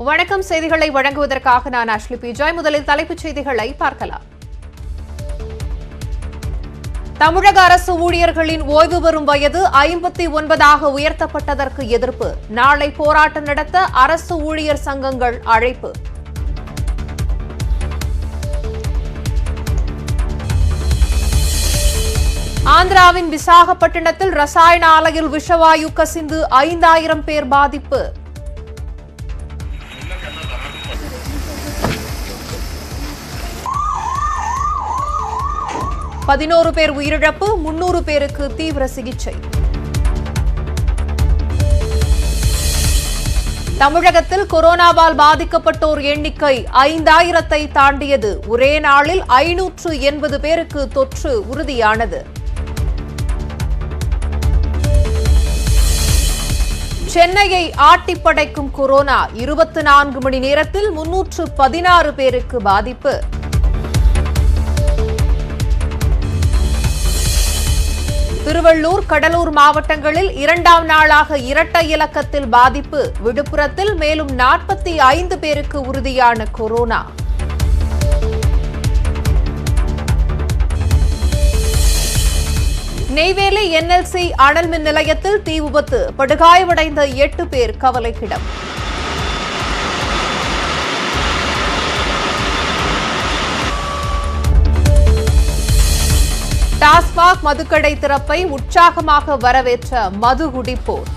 வணக்கம். செய்திகளை வழங்குவதற்காக நான் அஷ்லி பிஜாய். முதலில் தலைப்புச் செய்திகளை பார்க்கலாம். தமிழக அரசு ஊழியர்களின் ஓய்வு பெறும் வயது 59 உயர்த்தப்பட்டதற்கு எதிர்ப்பு. நாளை போராட்டம் நடத்த அரசு ஊழியர் சங்கங்கள் அழைப்பு. ஆந்திராவின் விசாகப்பட்டினத்தில் ரசாயன ஆலையில் விஷவாயு கசிந்து 5000 பேர் பாதிப்பு. பதினோரு பேர் உயிரிழப்பு, 300 பேருக்கு தீவிர சிகிச்சை. தமிழகத்தில் கொரோனாவால் பாதிக்கப்பட்டோர் எண்ணிக்கை 5000-ஐ தாண்டியது. ஒரே நாளில் 580 பேருக்கு தொற்று உறுதியானது. சென்னையை ஆட்டிப்படைக்கும் கொரோனா, 24 மணி நேரத்தில் 316 பேருக்கு பாதிப்பு. திருவள்ளூர், கடலூர் மாவட்டங்களில் 2ஆம் நாளாக இரட்டை இலக்கத்தில் பாதிப்பு. விழுப்புரத்தில் மேலும் 45 பேருக்கு உறுதியான கொரோனா. நெய்வேலி NLC அனல் மின் நிலையத்தில் தீ விபத்து. படுகாயமடைந்த 8 பேர் கவலைக்கிடம். டாஸ்மாக் மதுக்கடை திறப்பை உற்சாகமாக வரவேற்ற மது குடிப்போர்.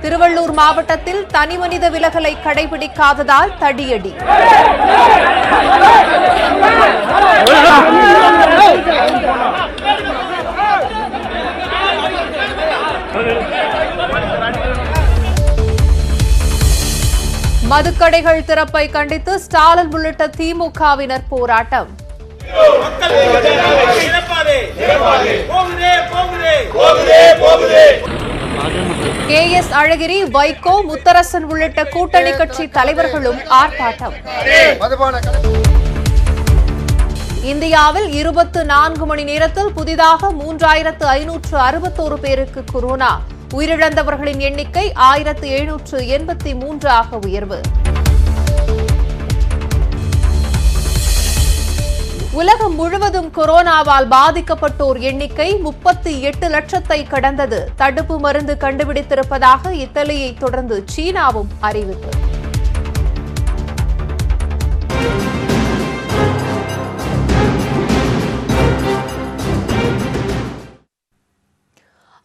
திருவள்ளூர் மாவட்டத்தில் தனிமனித விலகலை கடைபிடிக்காததால் தடியடி. மதுக்கடைகள் திறப்பை கண்டித்து ஸ்டாலின் உள்ளிட்ட திமுகவினர் போராட்டம். KS அழகிரி, வைகோ, முத்தரசன் உள்ளிட்ட கூட்டணி கட்சி தலைவர்களும் ஆர்ப்பாட்டம். இந்தியாவில் 24 மணி நேரத்தில் புதிதாக 3561 பேருக்கு கொரோனா. உயிரிழந்தவர்களின் எண்ணிக்கை 1783 உயர்வு. உலகம் முழுவதும் கொரோனாவால் பாதிக்கப்பட்டோர் எண்ணிக்கை 38 லட்சத்தை கடந்தது. தடுப்பு மருந்து கண்டுபிடித்திருப்பதாக இத்தாலியை தொடர்ந்து சீனாவும் அறிவிப்பு.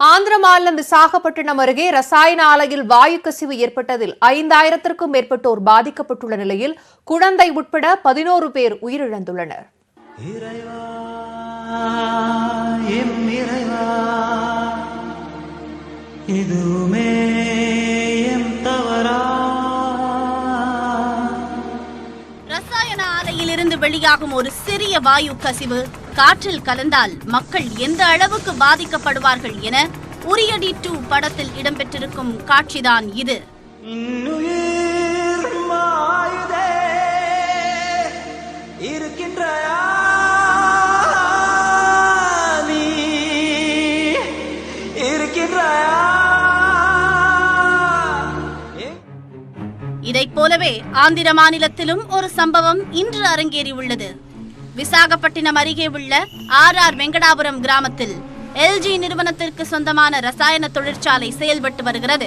ஆந்திர மாநிலம் விசாகப்பட்டினம் அருகே ரசாயன ஆலையில் வாயு கசிவு ஏற்பட்டதில் 5000-க்கும் மேற்பட்டோர் பாதிக்கப்பட்டுள்ள நிலையில் குழந்தை உட்பட 11 பேர் உயிரிழந்துள்ளனர். ரசாயன ஆலையிலிருந்து வெளியாகும் ஒரு சிறிய வாயு கசிவு காற்றில் கலந்தால் மக்கள் எந்த அளவுக்கு பாதிக்கப்படுவார்கள் என உரியடி 2 படத்தில் இடம்பெற்றிருக்கும் காட்சிதான் இது. இதைப் போலவே ஆந்திர மாநிலத்திலும் ஒரு சம்பவம் இன்று அரங்கேறியுள்ளது. விசாகப்பட்டினம் அருகே உள்ள RR வெங்கடாபுரம் கிராமத்தில் LG நிறுவனத்திற்கு சொந்தமான ரசாயன தொழிற்சாலை செயல்பட்டு வருகிறது.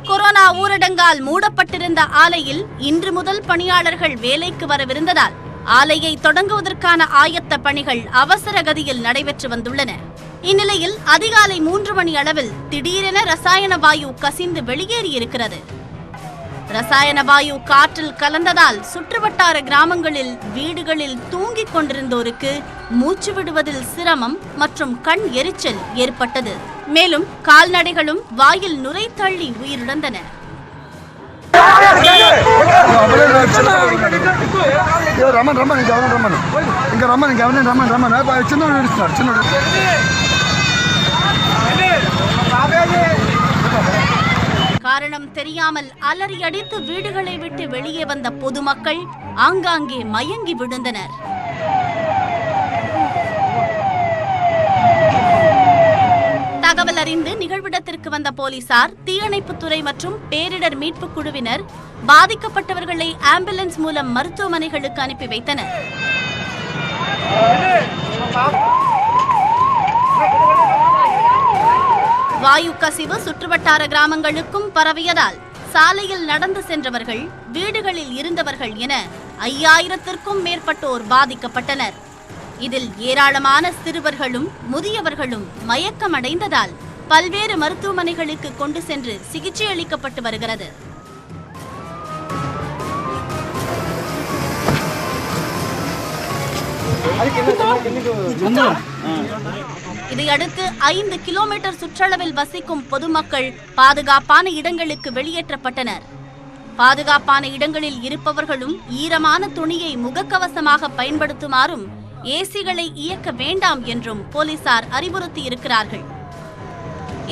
கொரோனா ஊரடங்கால் மூடப்பட்டிருந்த ஆலையில் இன்று முதல் பணியாளர்கள் வேலைக்கு வரவிருந்ததால் ஆலையை தொடங்குவதற்கான ஆயத்த பணிகள் அவசர கதியில் நடைபெற்று வந்துள்ளன. இந்நிலையில் அதிகாலை 3 மணி அளவில் திடீரென ரசாயன வாயு கசிந்து வெளியேறியிருக்கிறது. ரசாயன வாயு காற்றில் கலந்ததால் சுற்றுவட்டார கிராமங்களில் வீடுகளில் தூங்கிக் கொண்டிருந்தோருக்கு மூச்சு விடுவதில் சிரமம் மற்றும் கண் எரிச்சல் ஏற்பட்டது. மேலும் கால்நடைகளும் வாயில் நுரை தள்ளி உயிரிழந்தன. காரணம் தெரியாமல் அலறி அடித்து வீடுகளை விட்டு வெளியே வந்த பொதுமக்கள் ஆங்காங்கே மயங்கி விழுந்தனர். தகவல் அறிந்து நிகழ்விடத்திற்கு வந்த போலீசார், தீயணைப்புத்துறை மற்றும் பேரிடர் மீட்புக் குழுவினர் பாதிக்கப்பட்டவர்களை ஆம்புலன்ஸ் மூலம் மருத்துவமனைகளுக்கு அனுப்பி வைத்தனர். வாயு கசிவு சுற்றுவட்டார கிராமங்களுக்கும் பரவியதால் சாலையில் நடந்து சென்றவர்கள், வீடுகளில் இருந்தவர்கள் என 5000த்திற்கும் மேற்பட்டோர் பாதிக்கப்பட்டனர். இதில் ஏராளமான சிறுவர்களும் முதியவர்களும் மயக்கமடைந்ததால் பல்வேறு மருத்துவமனைகளுக்கு கொண்டு சென்று சிகிச்சை அளிக்கப்பட்டு வருகிறது. இதையடுத்து 5 கிலோமீட்டர் சுற்றளவில் வசிக்கும் பொதுமக்கள் பாதுகாப்பான இடங்களுக்கு வெளியேற்றப்பட்டனர். பாதுகாப்பான இடங்களில் இருப்பவர்களும் ஈரமான துணியை முகக்கவசமாக பயன்படுத்துமாறும், ஏசிகளை இயக்க வேண்டாம் என்றும் போலீசார் அறிவுறுத்தி இருக்கிறார்கள்.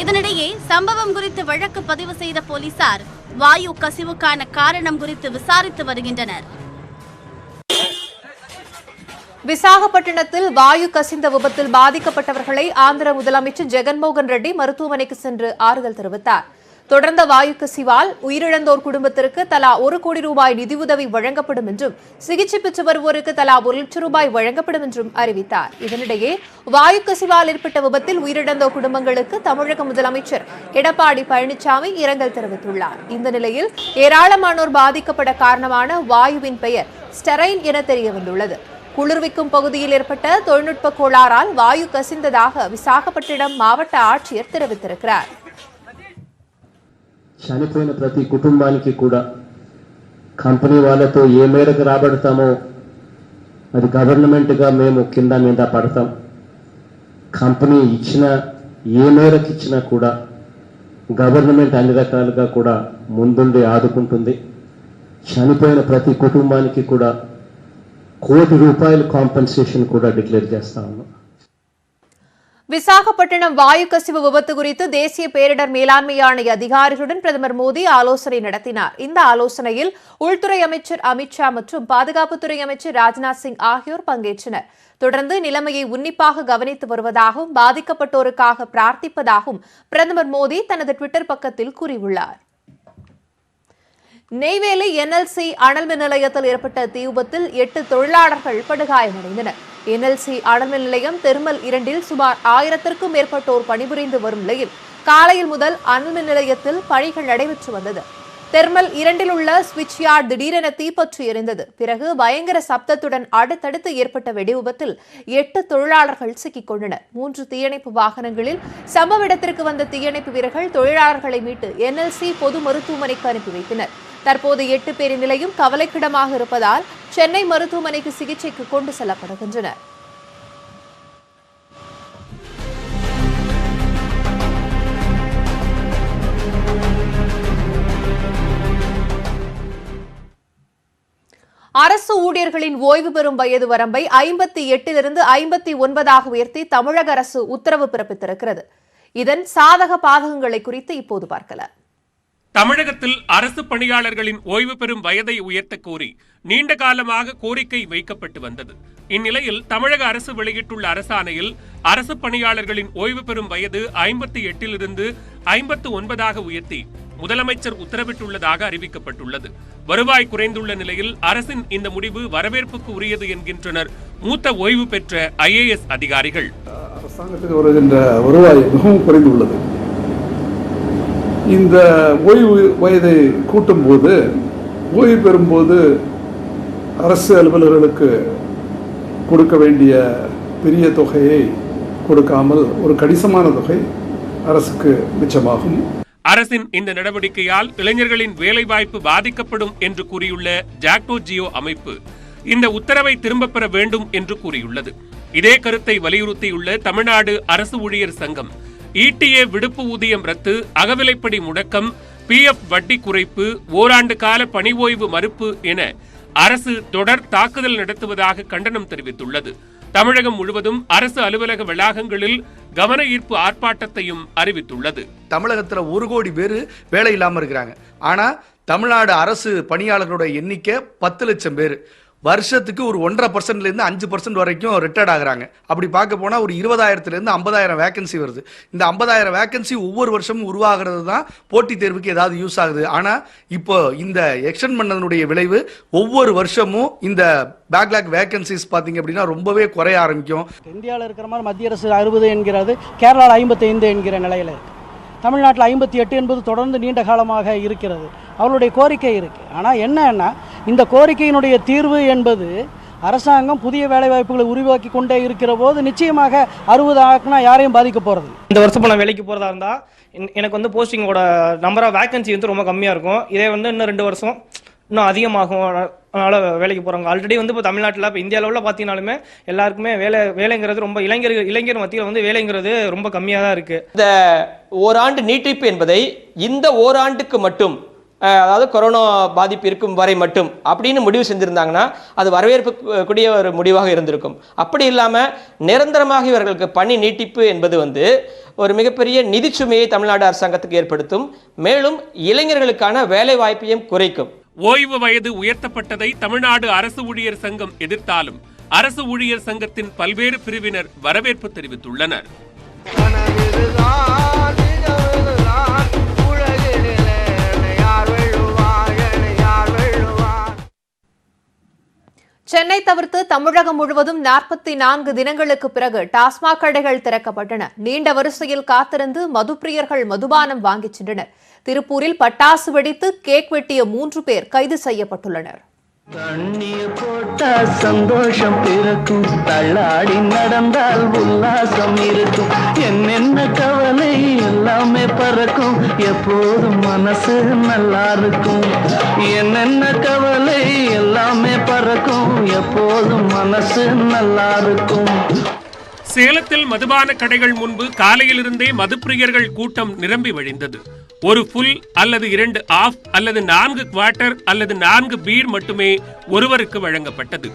இதனிடையே சம்பவம் குறித்து வழக்கு பதிவு செய்த போலீசார் வாயு கசிவுக்கான காரணம் குறித்து விசாரித்து வருகின்றனர். விசாகப்பட்டினத்தில் வாயு கசிந்த விபத்தில் பாதிக்கப்பட்டவர்களை ஆந்திர முதலமைச்சர் ஜெகன்மோகன் ரெட்டி மருத்துவமனைக்கு சென்று ஆறுதல் தெரிவித்தார். தொடர்ந்த வாயு கசிவால் உயிரிழந்தோர் குடும்பத்திற்கு தலா 1 கோடி ரூபாய் நிதியுதவி வழங்கப்படும் என்றும், சிகிச்சை பெற்று வருவோருக்கு தலா 1 லட்சம் ரூபாய் வழங்கப்படும் என்றும் அறிவித்தார். இதனிடையே வாயு கசிவால் ஏற்பட்ட விபத்தில் உயிரிழந்தோர் குடும்பங்களுக்கு தமிழக முதலமைச்சர் எடப்பாடி பழனிசாமி இரங்கல் தெரிவித்துள்ளார். இந்த நிலையில் ஏராளமானோர் பாதிக்கப்பட காரணமான வாயுவின் பெயர் ஸ்டெரைன் என தெரியவந்துள்ளது. குளிர்விக்கும் பகுதியில் ஏற்பட்ட தொழில்நுட்ப கோளாறால் வாயு கசிந்ததாக விசாகப்பட்டினம் மாவட்ட ஆட்சியர் தெரிவித்திருக்கிறார். చనిపోయిన ప్రతి కుటుంబానికి కూడా కంపెనీ వాళ్ళతో ఏ మేరకు రాబడతామో అది గవర్నమెంట్గా మేము కింద మీద పడతాం. కంపెనీ ఇచ్చిన ఏ మేరకు ఇచ్చినా కూడా గవర్నమెంట్ అన్ని రకాలుగా కూడా ముందుండి ఆదుకుంటుంది. చనిపోయిన ప్రతి కుటుంబానికి కూడా ₹1 కోటి కాంపెన్సేషన్ కూడా డిక్లేర్ చేస్తా ఉన్నాం. விசாகப்பட்டினம் வாயு கசிவு விபத்து குறித்து தேசிய பேரிடர் மேலாண்மை ஆணைய அதிகாரிகளுடன் பிரதமர் மோடி ஆலோசனை நடத்தினார். இந்த ஆலோசனையில் உள்துறை அமைச்சர் அமித்ஷா மற்றும் பாதுகாப்புத்துறை அமைச்சர் ராஜ்நாத் சிங் ஆகியோர் பங்கேற்றனர். தொடர்ந்து நிலைமையை உன்னிப்பாக கவனித்து வருவதாகவும், பாதிக்கப்பட்டோருக்காக பிரார்த்திப்பதாகவும் பிரதமர் மோடி தனது ட்விட்டர் பக்கத்தில் கூறியுள்ளார். நெய்வேலி NLC அனல் மின் நிலையத்தில் ஏற்பட்ட தீ விபத்தில் 8 தொழிலாளர்கள் படுகாயமடைந்தனர். NLC அனல் மின் நிலையம் தெர்மல் 2இல் சுமார் 1000த்திற்கும் மேற்பட்டோர் பணிபுரிந்து வரும் நிலையில் காலையில் முதல் அனல் மின் நிலையத்தில் பணிகள் நடைபெற்று வந்தது. தெர்மல் 2இல் உள்ள ஸ்விட்ச் யார்ட் திடீரென தீப்பற்றி எரிந்தது. பிறகு பயங்கர சப்தத்துடன் அடுத்தடுத்து ஏற்பட்ட வெடி விபத்தில் 8 தொழிலாளர்கள் சிக்கிக் கொண்டனர். 3 தீயணைப்பு வாகனங்களில் சம்பவ இடத்திற்கு வந்த தீயணைப்பு வீரர்கள் தொழிலாளர்களை மீட்டு NLC பொது மருத்துவமனைக்கு அனுப்பி வைத்தனர். தற்போது 8 பேரின் நிலையும் கவலைக்கிடமாக இருப்பதால் சென்னை மருத்துவமனைக்கு சிகிச்சைக்கு கொண்டு செல்லப்படுகின்றனர். அரசு ஊழியர்களின் ஓய்வு பெறும் வயது வரம்பை 58லிருந்து 59ஆக உயர்த்தி தமிழக அரசு உத்தரவு பிறப்பித்திருக்கிறது. இதன் சாதக பாதகங்களை குறித்து இப்போது பார்க்கலாம். தமிழகத்தில் அரசு பணியாளர்களின் ஓய்வு பெறும் வயதை உயர்த்த கோரி நீண்ட காலமாக கோரிக்கை வைக்கப்பட்டு வந்தது. இந்நிலையில் தமிழக அரசு வெளியிட்டுள்ள அரசாணையில் அரசு பணியாளர்களின் ஓய்வு பெறும் வயது 58லிருந்து 59ஆக உயர்த்தி முதலமைச்சர் உத்தரவிட்டுள்ளதாக அறிவிக்கப்பட்டுள்ளது. வருவாய் குறைந்துள்ள நிலையில் அரசின் இந்த முடிவு வரவேற்புக்கு உரியது என்கின்றனர் மூத்த ஓய்வு பெற்ற IAS அதிகாரிகள். அரசாங்கத்துக்கு வருகின்ற வருவாய் மிகவும் குறைந்துள்ளது. இந்த ஓய்வு வயதை கூட்டும் போது, ஓய்வு பெறும்போது அரசு அலுவலர்களுக்கு கொடுக்க வேண்டிய பெரிய தொகையை கொடுக்காமல் ஒரு கணிசமான தொகை அரசுக்கு மிச்சமாகும். அரசின் இந்த நடவடிக்கையால் இளைஞர்களின் வேலைவாய்ப்பு பாதிக்கப்படும் என்று கூறியுள்ள ஜாக்டோ ஜியோ அமைப்பு இந்த உத்தரவை திரும்பப் பெற வேண்டும் என்று கூறியுள்ளது. இதே கருத்தை வலியுறுத்தியுள்ள தமிழ்நாடு அரசு ஊழியர் சங்கம் ETA விடுப்பு ஊதியம் ரத்து, அகவிலைப்படி முடக்கம், PF வட்டி குறைப்பு, ஓராண்டு கால பணி ஓய்வு மறுப்பு என அரசு தொடர் தாக்குதல் நடத்துவதாக கண்டனம் தெரிவித்துள்ளது. தமிழகம் முழுவதும் அரசு அலுவலக வளாகங்களில் கவன ஈர்ப்பு ஆர்ப்பாட்டத்தையும் அறிவித்துள்ளது. தமிழகத்துல 1 கோடி பேர் வேலை இல்லாம இருக்கிறாங்க. ஆனா தமிழ்நாடு அரசு பணியாளர்களுடைய எண்ணிக்கை 10 லட்சம் பேர். வருஷத்துக்கு ஒரு 1.5% 5% வரைக்கும் ரிட்டையர்ட் ஆகுறாங்க. அப்படி பார்க்க போனால் ஒரு 20,000 50,000 வேகன்சி வருது. இந்த 50,000 வேகன்சி ஒவ்வொரு வருஷமும் உருவாகிறது தான் போட்டித் தேர்வுக்கு ஏதாவது யூஸ் ஆகுது. ஆனால் இப்போ இந்த எக்ஸ்டெண்ட் பண்ணதனுடைய விளைவு ஒவ்வொரு வருஷமும் இந்த பேக்லாக் வேகன்சிஸ் பார்த்தீங்க அப்படின்னா ரொம்பவே குறைய ஆரம்பிக்கும். இந்தியாவில் இருக்கிற மாதிரி மத்திய அரசு 60 என்கிறது, கேரளாவில் 55 என்கிற நிலையில் இருக்குது. தமிழ்நாட்டில் 58 என்பது தொடர்ந்து நீண்ட காலமாக இருக்கிறது. அவருடைய கோரிக்கை இருக்குது. ஆனால் என்னன்னா, இந்த கோரிக்கையினுடைய தீர்வு என்பது அரசாங்கம் புதிய வேலைவாய்ப்புகளை உருவாக்கி கொண்டே இருக்கிற போது நிச்சயமாக 60 ஆக்குனா யாரையும் பாதிக்க போகிறது. இந்த வருஷம் நான் வேலைக்கு போகிறதா இருந்தால் எனக்கு வந்து போஸ்டிங்கோட நம்பர் ஆஃப் வேகன்சி வந்து ரொம்ப கம்மியாக இருக்கும். இதே வந்து இன்னும் 2 வருஷம் இன்னும் அதிகமாகும். அதனால் வேலைக்கு போகிறாங்க. ஆல்ரெடி வந்து இப்போ தமிழ்நாட்டில் இப்போ இந்தியா லெவலில் பார்த்தீங்கன்னாலுமே எல்லாருக்குமே வேலைங்கிறது ரொம்ப இளைஞர் மத்தியில் வந்து வேலைங்கிறது ரொம்ப கம்மியாக தான் இருக்குது. இந்த ஓராண்டு நீட்டிப்பு என்பதை இந்த ஓராண்டுக்கு மட்டும், அதாவது கொரோனா பாதிப்பு இருக்கும் வரை மட்டும் அப்படின்னு முடிவு செஞ்சுருந்தாங்கன்னா அது வரவேற்புக்கூடிய ஒரு முடிவாக இருந்திருக்கும். அப்படி இல்லாமல் நிரந்தரமாக இவர்களுக்கு பணி நீட்டிப்பு என்பது வந்து ஒரு மிகப்பெரிய நிதிச்சுமையை தமிழ்நாடு அரசாங்கத்துக்கு ஏற்படுத்தும். மேலும் இளைஞர்களுக்கான வேலை வாய்ப்பையும் குறைக்கும். ஓய்வு வயது உயர்த்தப்பட்டதை தமிழ்நாடு அரசு ஊழியர் சங்கம் எதிர்த்தாலும் அரசு ஊழியர் சங்கத்தின் பல்வேறு பிரிவினர் வரவேற்பு தெரிவித்துள்ளனர். சென்னை தவிர்த்து தமிழகம் முழுவதும் 44 தினங்களுக்கு பிறகு டாஸ்மாக் கடைகள் திறக்கப்பட்டன. நீண்ட வரிசையில் காத்திருந்து மதுப்பிரியர்கள் மதுபானம் வாங்கிச் சென்றனர். திருப்பூரில் பட்டாசு வெடித்து கேக் வெட்டிய 3 பேர் கைது செய்யப்பட்டுள்ளனர். தண்ணிய போட்டா சந்தோஷம் பிறக்கும், தள்ளாடி நடந்தால் உல்லாசம் இருக்கும், என்னென்ன கவலை எல்லாமே பறக்கும், எப்போதும் மனசு நல்லா இருக்கும், என்னென்ன கவலை எல்லாமே பறக்கும், எப்போதும் மனசு நல்லா இருக்கும். சேலத்தில் மதுபான கடைகள் முன்பு காலையிலிருந்தே மதுப்பிரியர்கள் கூட்டம் நிரம்பி வழிந்தது. ஒரு ஃபுல் அல்லது 2 ஆஃப் அல்லது 4 குவார்ட்டர் அல்லது 4 பீர் மட்டுமே ஒருவருக்கு வழங்கப்பட்டது.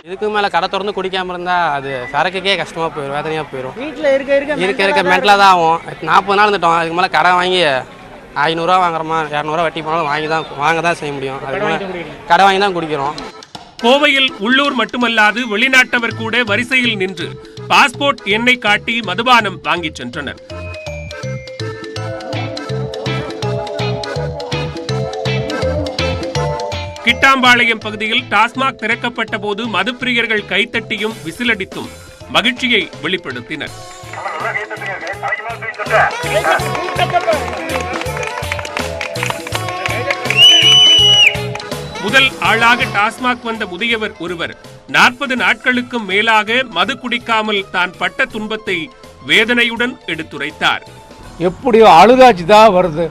இதுக்கு மேல கடை திறந்து குடிக்காம இருந்தா அது சரக்குக்கே கஷ்டமா போயிடும், வேதனையா போயிடும். வீட்டில் இருக்க மென்டலா தான் ஆகும். 40 நாள் இருந்துட்டோம். அதுக்கு மேல கடை வாங்கி 500 ரூபா வாங்குறோமா, 200 ரூபா வட்டி போனாலும் வாங்க தான் செய்ய முடியும். அதுக்கு மேல கடை வாங்கி தான் குடிக்கிறோம். கோவையில் உள்ளூர் மட்டுமல்லாது வெளிநாட்டவர் கூட வரிசையில் நின்று பாஸ்போர்ட் எண்ணை காட்டி மதுபானம் வாங்கிச் சென்றனர். கிட்டாம்பாளையம் பகுதியில் டாஸ்மாக் திறக்கப்பட்ட போது மதுப்பிரியர்கள் கைத்தட்டியும் விசிலடித்தும் மகிழ்ச்சியை வெளிப்படுத்தினர். முதல் ஆளாக டாஸ்மாக் வந்த முதியவர் ஒருவர் 40 நாட்களுக்கும் மேலாக மது குடிக்காமல் தான் பட்ட துன்பத்தை வேதனையுடன் எடுத்துரைத்தார். எப்படியோ அழுகாச்சு தான் வருது.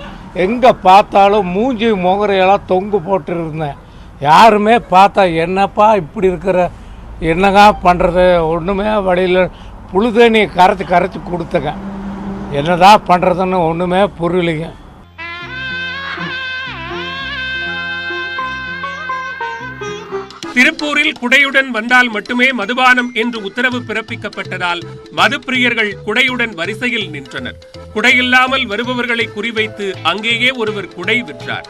எங்கே பார்த்தாலும் மூஞ்சி முகரையெல்லாம் தொங்கு போட்டு இருந்தேன். யாருமே பார்த்தா என்னப்பா இப்படி இருக்கிற, என்னங்க பண்ணுறது, ஒன்றுமே வழியில் புழுதண்ணியை கரைச்சி கொடுத்தங்க. என்னதான் பண்ணுறதுன்னு ஒன்றுமே புரியலைங்க. திருப்பூரில் குடையுடன் வந்தால் மட்டுமே மதுபானம் என்று உத்தரவு பிறப்பிக்கப்பட்டதால் மதுப்பிரியர்கள் குடையுடன் வரிசையில் நின்றனர். குடையில்லாமல் வருபவர்களை குறிவைத்து அங்கேயே ஒருவர் குடை விற்றார்.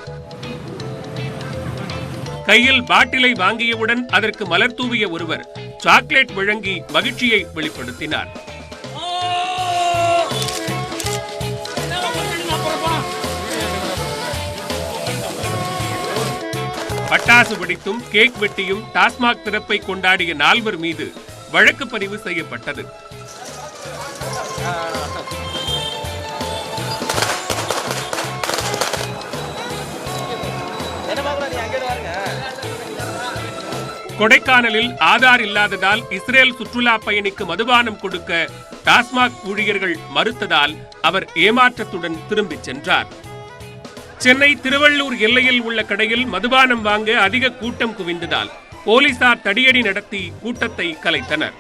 கையில் பாட்டிலை வாங்கியவுடன் அதற்கு மலர் தூவிய ஒருவர் சாக்லேட் வழங்கி மகிழ்ச்சியை வெளிப்படுத்தினார். பட்டாசு வெடித்தும் கேக் வெட்டியும் டாஸ்மாக் திறப்பை கொண்டாடிய 4 மீது வழக்கு பதிவு செய்யப்பட்டது. கொடைக்கானலில் ஆதார் இல்லாததால் இஸ்ரேல் சுற்றுலா பயணிக்கு மதுபானம் கொடுக்க டாஸ்மாக் ஊழியர்கள் மறுத்ததால் அவர் ஏமாற்றத்துடன் திரும்பிச் சென்றார். சென்னை திருவள்ளூர் எல்லையில் உள்ள கடையில் மதுபானம் வாங்க அதிக கூட்டம் குவிந்ததால் போலீசார் தடியடி நடத்தி கூட்டத்தை கலைத்தனர்.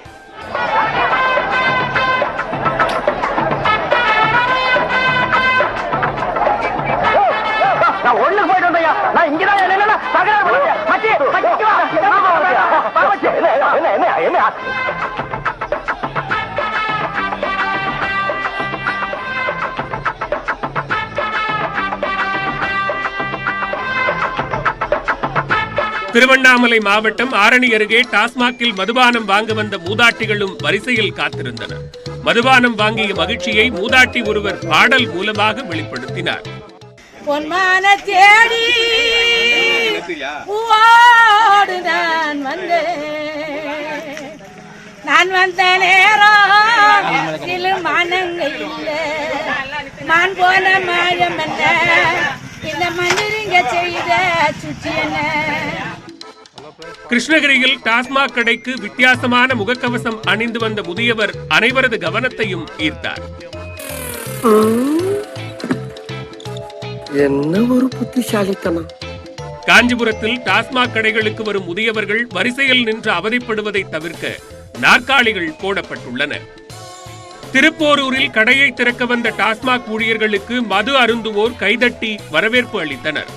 திருவண்ணாமலை மாவட்டம் ஆரணி அருகே டாஸ்மாகில் மதுபானம் வாங்க வந்த மூதாட்டிகளும் வரிசையில் காத்திருந்தனர். மதுபானம் வாங்கிய மகிழ்ச்சியை மூதாட்டி ஒருவர் பாடல் மூலமாக வெளிப்படுத்தினார். நான் வந்த நேரம் மானங்கள் மான் போன மாயம் இந்த மந்திரிங்க செய்த சுற்றியன. கிருஷ்ணகிரியில் டாஸ்மாக் கடைக்கு வித்தியாசமான முகக்கவசம் அணிந்து வந்த முதியவர் அனைவரது கவனத்தையும் ஈர்த்தார். என்ன ஒரு புத்திசாலித்தனம். காஞ்சிபுரத்தில் டாஸ்மாக் கடைகளுக்கு வரும் முதியவர்கள் வரிசையில் நின்று அவதிப்படுவதை தவிர்க்க நாற்காலிகள் போடப்பட்டுள்ளன. திருப்போரூரில் கடையை திறக்க வந்த டாஸ்மாக் ஊழியர்களுக்கு மது அருந்துவோர் கைதட்டி வரவேற்பு அளித்தனர்.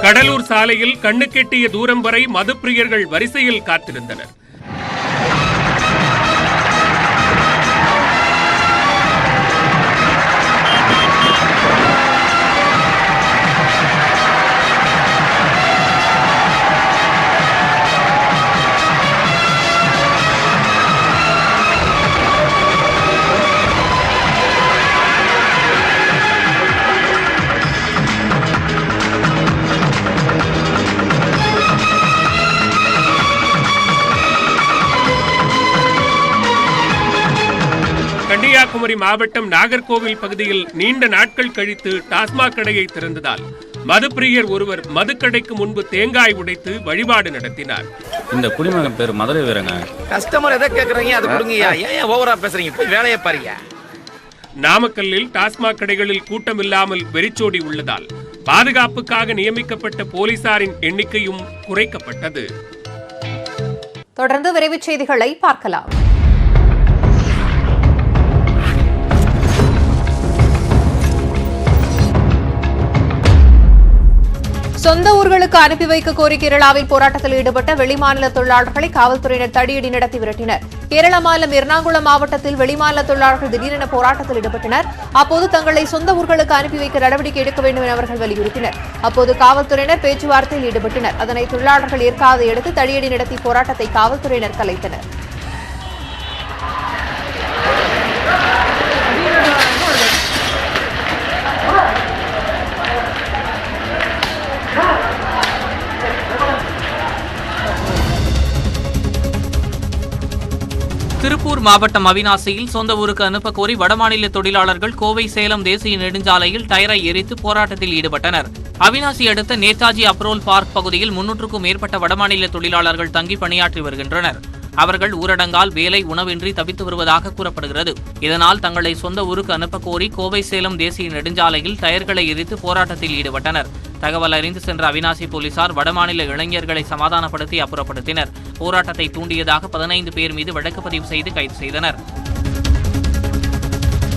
கடலூர் சாலையில் கண்ணுக்கெட்டிய தூரம் வரை மதுப்பிரியர்கள் வரிசையில் காத்திருந்தனர். கன்னியாகுமரி மாவட்டம் நாகர்கோவில் பகுதியில் நீண்ட நாட்கள் கழித்து டாஸ்மாக் கடையை திறந்ததால் மதுப்பிரியர் ஒருவர் மதுக்கடைக்கு முன்பு தேங்காய் உடைத்து வழிபாடு நடத்தினார். இந்த குடிமகன் பேர் மதுரை வீரங்க. கஸ்டமர் எதை கேக்குறீங்க அது கொடுங்கயா. ஏன் ஓவரா பேசுறீங்க? போய் வேலையை பாருங்க. நாமக்கல்லில் டாஸ்மாக் கடைகளில் கூட்டம் இல்லாமல் வெறிச்சோடி உள்ளதால் பாதுகாப்புக்காக நியமிக்கப்பட்ட போலீசாரின் எண்ணிக்கையும் குறைக்கப்பட்டது. தொடர்ந்து விரைவுச் செய்திகளை பார்க்கலாம். சொந்த ஊர்களுக்கு அனுப்பி வைக்க கோரி கேரளாவில் போராட்டத்தில் ஈடுபட்ட வெளிமாநில தொழிலாளர்களை காவல்துறையினர் தடியடி நடத்தி விரட்டினர். கேரள மாநிலம் எர்ணாகுளம் மாவட்டத்தில் வெளிமாநில தொழிலாளர்கள் திடீரென போராட்டத்தில் ஈடுபட்டனர். அப்போது தங்களை சொந்த ஊர்களுக்கு அனுப்பி வைக்க நடவடிக்கை எடுக்க வேண்டும் என அவர்கள் வலியுறுத்தினர். அப்போது காவல்துறையினர் பேச்சுவார்த்தையில் ஈடுபட்டனர். அதனை தொழிலாளர்கள் ஏற்காத எடுத்து தடியடி நடத்தி போராட்டத்தை காவல்துறையினர் கலைத்தனர். திருப்பூர் மாவட்டம் அவிநாசியில் சொந்த ஊருக்கு அனுப்ப கோரி வடமாநில தொழிலாளர்கள் கோவை சேலம் தேசிய நெடுஞ்சாலையில் டயரை எரித்து போராட்டத்தில் ஈடுபட்டனர். அவிநாசி அடுத்த நேதாஜி அப்ரோல் பார்க் பகுதியில் 300க்கும் மேற்பட்ட வடமாநில தொழிலாளர்கள் தங்கி பணியாற்றி வருகின்றனர். அவர்கள் ஊரடங்கால் வேலை உணவின்றி தவித்து வருவதாக கூறப்படுகிறது. இதனால் தங்களை சொந்த ஊருக்கு அனுப்ப கோரி கோவை சேலம் தேசிய நெடுஞ்சாலையில் டயர்களை எரித்து போராட்டத்தில் ஈடுபட்டனர். தகவல் அறிந்து சென்ற அவிநாசி போலீசார் வடமாநில இளைஞர்களை சமாதானப்படுத்தி அப்புறப்படுத்தினர். போராட்டத்தை தூண்டியதாக 15 பேர் மீது வழக்கு பதிவு செய்து கைது செய்தனர்.